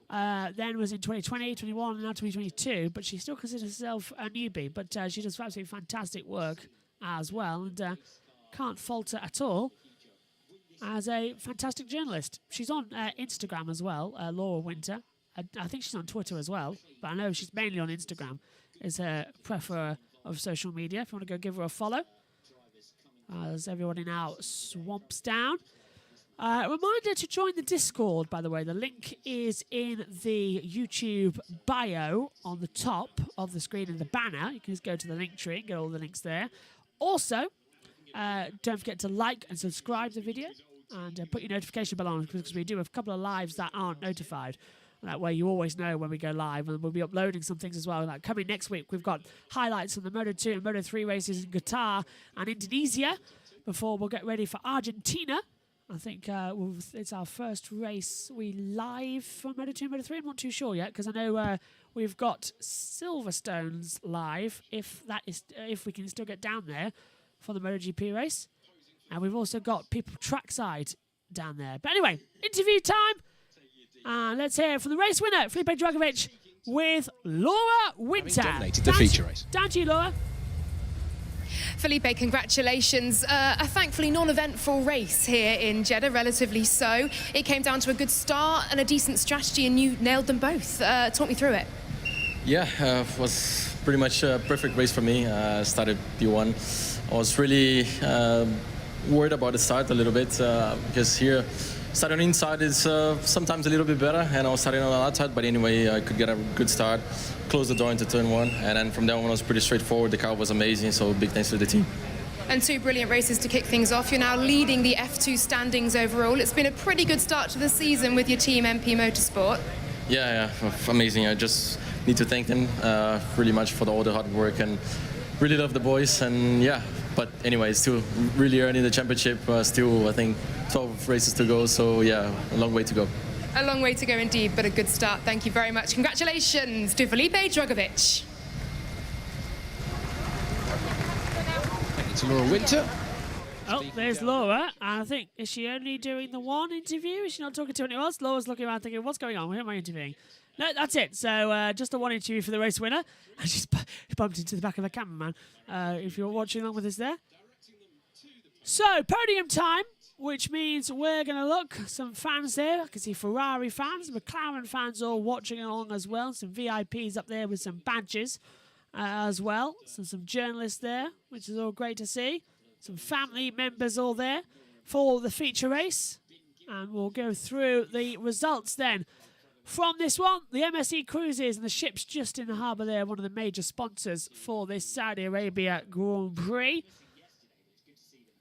Then was in 2020, 21, and now 2022. But she still considers herself a newbie. But she does absolutely fantastic work as well. And can't falter at all as a fantastic journalist. She's on Instagram as well, Laura Winter. I think she's on Twitter as well, but I know she's mainly on Instagram. Is her preferer of social media. If you want to go give her a follow. as everybody now swamps down. Reminder to join the Discord, by the way. The link is in the YouTube bio on the top of the screen in the banner. You can just go to the link tree and get all the links there. Also, don't forget to like and subscribe to the video and put your notification bell on, because we do have a couple of lives that aren't notified. That way you always know when we go live, and we'll be uploading some things as well. Like coming next week, we've got highlights from the Moto2 and Moto3 races in Qatar and Indonesia before we'll get ready for Argentina. I think it's our first race we live for Moto2 and Moto3. I'm not too sure yet, because I know we've got Silverstones live, if we can still get down there for the MotoGP race. And we've also got people trackside down there. But anyway, interview time. Let's hear from the race winner, Felipe Drugovich, with Laura Winter. Dominated the feature race. Down to you, Laura. Felipe, congratulations. A thankfully non-eventful race here in Jeddah, relatively so. It came down to a good start and a decent strategy, and you nailed them both. Talk me through it. Yeah, it was pretty much a perfect race for me. Started P1. I was really worried about the start a little bit, because here starting on inside is sometimes a little bit better, and I was starting on the outside, but anyway, I could get a good start, close the door into turn 1, and then from there on it was pretty straightforward. The car was amazing, so big thanks to the team. And 2 brilliant races to kick things off. You're now leading the F2 standings overall. It's been a pretty good start to the season with your team, MP Motorsport. Yeah, amazing. I just need to thank them really much for all the hard work, and really love the boys, and yeah. But anyway, still really early in the championship. Still, I think, 12 races to go. So yeah, a long way to go. A long way to go indeed, but a good start. Thank you very much. Congratulations to Felipe Drugovich. Thank you to Laura Winter. Oh, there's Laura. And I think, is she only doing the one interview? Is she not talking to anyone else? Laura's looking around thinking, what's going on? Who am I interviewing? No, that's it. So just the one interview for the race winner. And she's bumped into the back of the cameraman, if you're watching along with us there. So, podium time, which means we're going to look. Some fans there. I can see Ferrari fans, McLaren fans all watching along as well. Some VIPs up there with some badges as well. So some journalists there, which is all great to see. Some family members all there for the feature race. And we'll go through the results then. From this one, the MSC Cruises and the ships just in the harbour there, one of the major sponsors for this Saudi Arabia Grand Prix.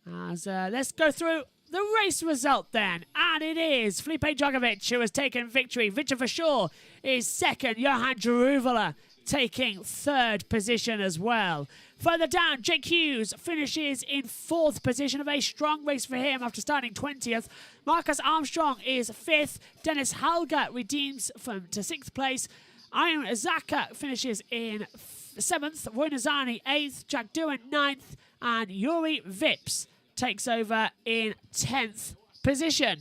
Let's go through the race result then. And it is Felipe Drugovich who has taken victory. Victor for sure is second. Johan Jeruvala taking 3rd position as well. Further down, Jake Hughes finishes in 4th position. A very strong race for him after starting 20th. Marcus Armstrong is 5th. Dennis Halga redeems to 6th place. Iron Zaka finishes in 7th. Roy Nazani 8th. Jack Doohan 9th. And Yuri Vips takes over in 10th position.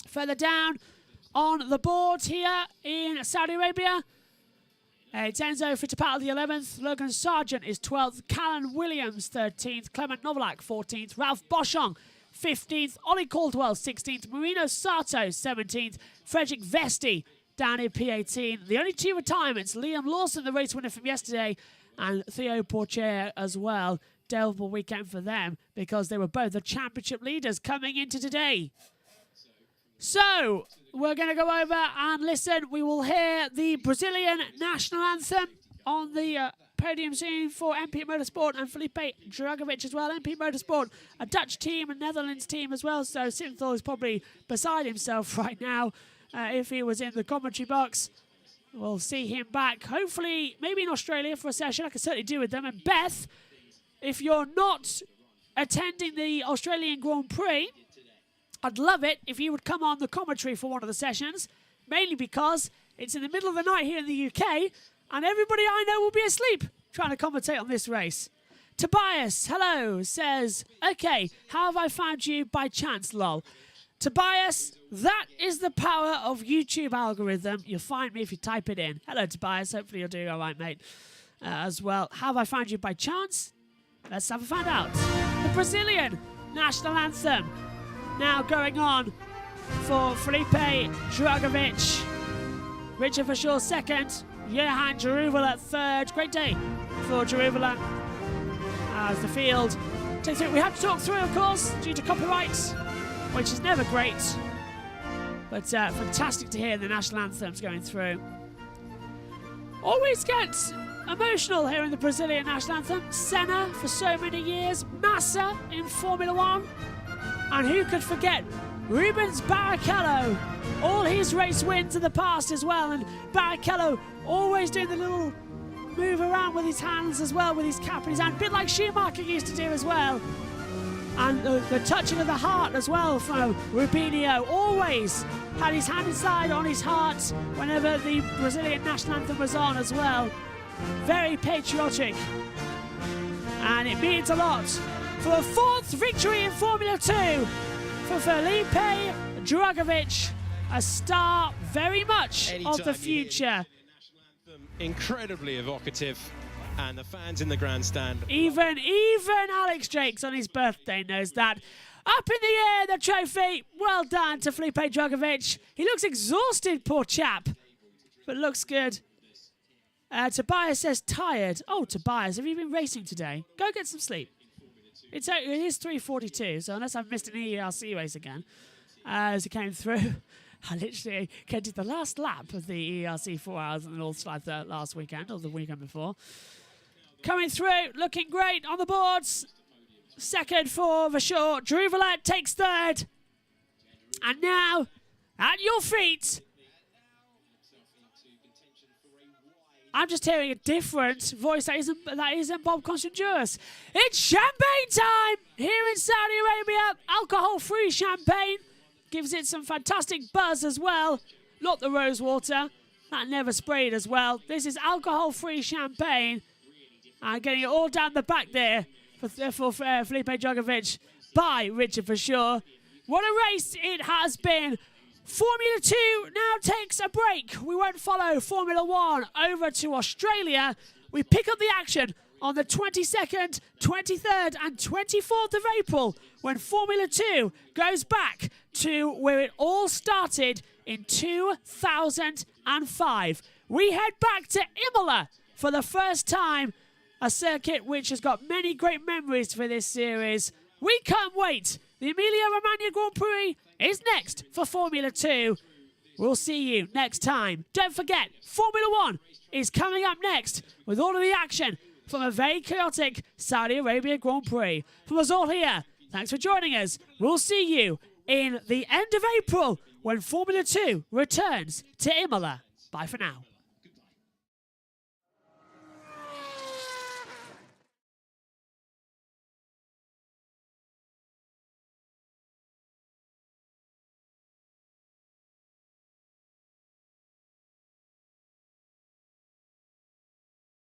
Further down on the board here in Saudi Arabia, it's Enzo Fittipaldi 11th, Logan Sargent is 12th, Callan Williams 13th, Clement Novalak 14th, Ralph Boschong 15th, Ollie Caldwell 16th, Marino Sato 17th, Frederick Vesti down in P18. The only 2 retirements, Liam Lawson, the race winner from yesterday, and Theo Porcher as well. Delvable weekend for them because they were both the championship leaders coming into today. So, we're going to go over and listen. We will hear the Brazilian national anthem on the podium scene for MP Motorsport and Felipe Drugovich as well. MP Motorsport, a Dutch team, a Netherlands team as well. So, Synthol is probably beside himself right now if he was in the commentary box. We'll see him back, hopefully, maybe in Australia for a session. I can certainly do with them. And Beth, if you're not attending the Australian Grand Prix, I'd love it if you would come on the commentary for one of the sessions, mainly because it's in the middle of the night here in the UK, and everybody I know will be asleep trying to commentate on this race. Tobias, hello, says, okay, how have I found you by chance, lol? Tobias, that is the power of YouTube algorithm. You'll find me if you type it in. Hello, Tobias. Hopefully you're doing all right, mate, as well. How have I found you by chance? Let's have a find out. The Brazilian national anthem now going on for Felipe Drugovich. Richard for sure 2nd. Johan Jeruvala 3rd. Great day for Jeruvala as the field take through. We have to talk through, of course, due to copyright, which is never great. But fantastic to hear the national anthems going through. Always get emotional hearing the Brazilian national anthem. Senna for so many years, Massa in Formula One, and who could forget Rubens Barrichello? All his race wins in the past as well, and Barrichello always doing the little move around with his hands as well, with his cap in his hand, a bit like Schumacher used to do as well. And the touching of the heart as well from Rubinho, always had his hand inside on his heart whenever the Brazilian national anthem was on as well. Very patriotic, and it means a lot. For a 4th victory in Formula 2 for Felipe Drugovich, a star very much of the future. Incredibly evocative, and the fans in the grandstand. Even Alex Drakes on his birthday knows that. Up in the air, the trophy. Well done to Felipe Drugovich. He looks exhausted, poor chap, but looks good. Tobias says tired. Oh, Tobias, have you been racing today? Go get some sleep. It is 3:42, so unless I've missed an ERC race again, as it came through, I literally did the last lap of the ERC 4 hours on the North Slide last weekend, or the weekend before. Coming through, looking great on the boards. Second for Vasseur. Drew Villette takes third. And now, at your feet, I'm just hearing a different voice that isn't Bob Constantinos. It's champagne time here in Saudi Arabia. Alcohol-free champagne gives it some fantastic buzz as well. Not the rose water. That never sprayed as well. This is alcohol-free champagne. And getting it all down the back there for Felipe Drugovich by Richard Vasseur. What a race it has been. Formula 2 now takes a break. We won't follow Formula 1 over to Australia. We pick up the action on the 22nd, 23rd and 24th of April when Formula 2 goes back to where it all started in 2005. We head back to Imola for the first time, a circuit which has got many great memories for this series. We can't wait. The Emilia-Romagna Grand Prix is next for Formula 2. We'll see you next time. Don't forget, Formula 1 is coming up next with all of the action from a very chaotic Saudi Arabia Grand Prix. From us all here, thanks for joining us. We'll see you in the end of April when Formula 2 returns to Imola. Bye for now.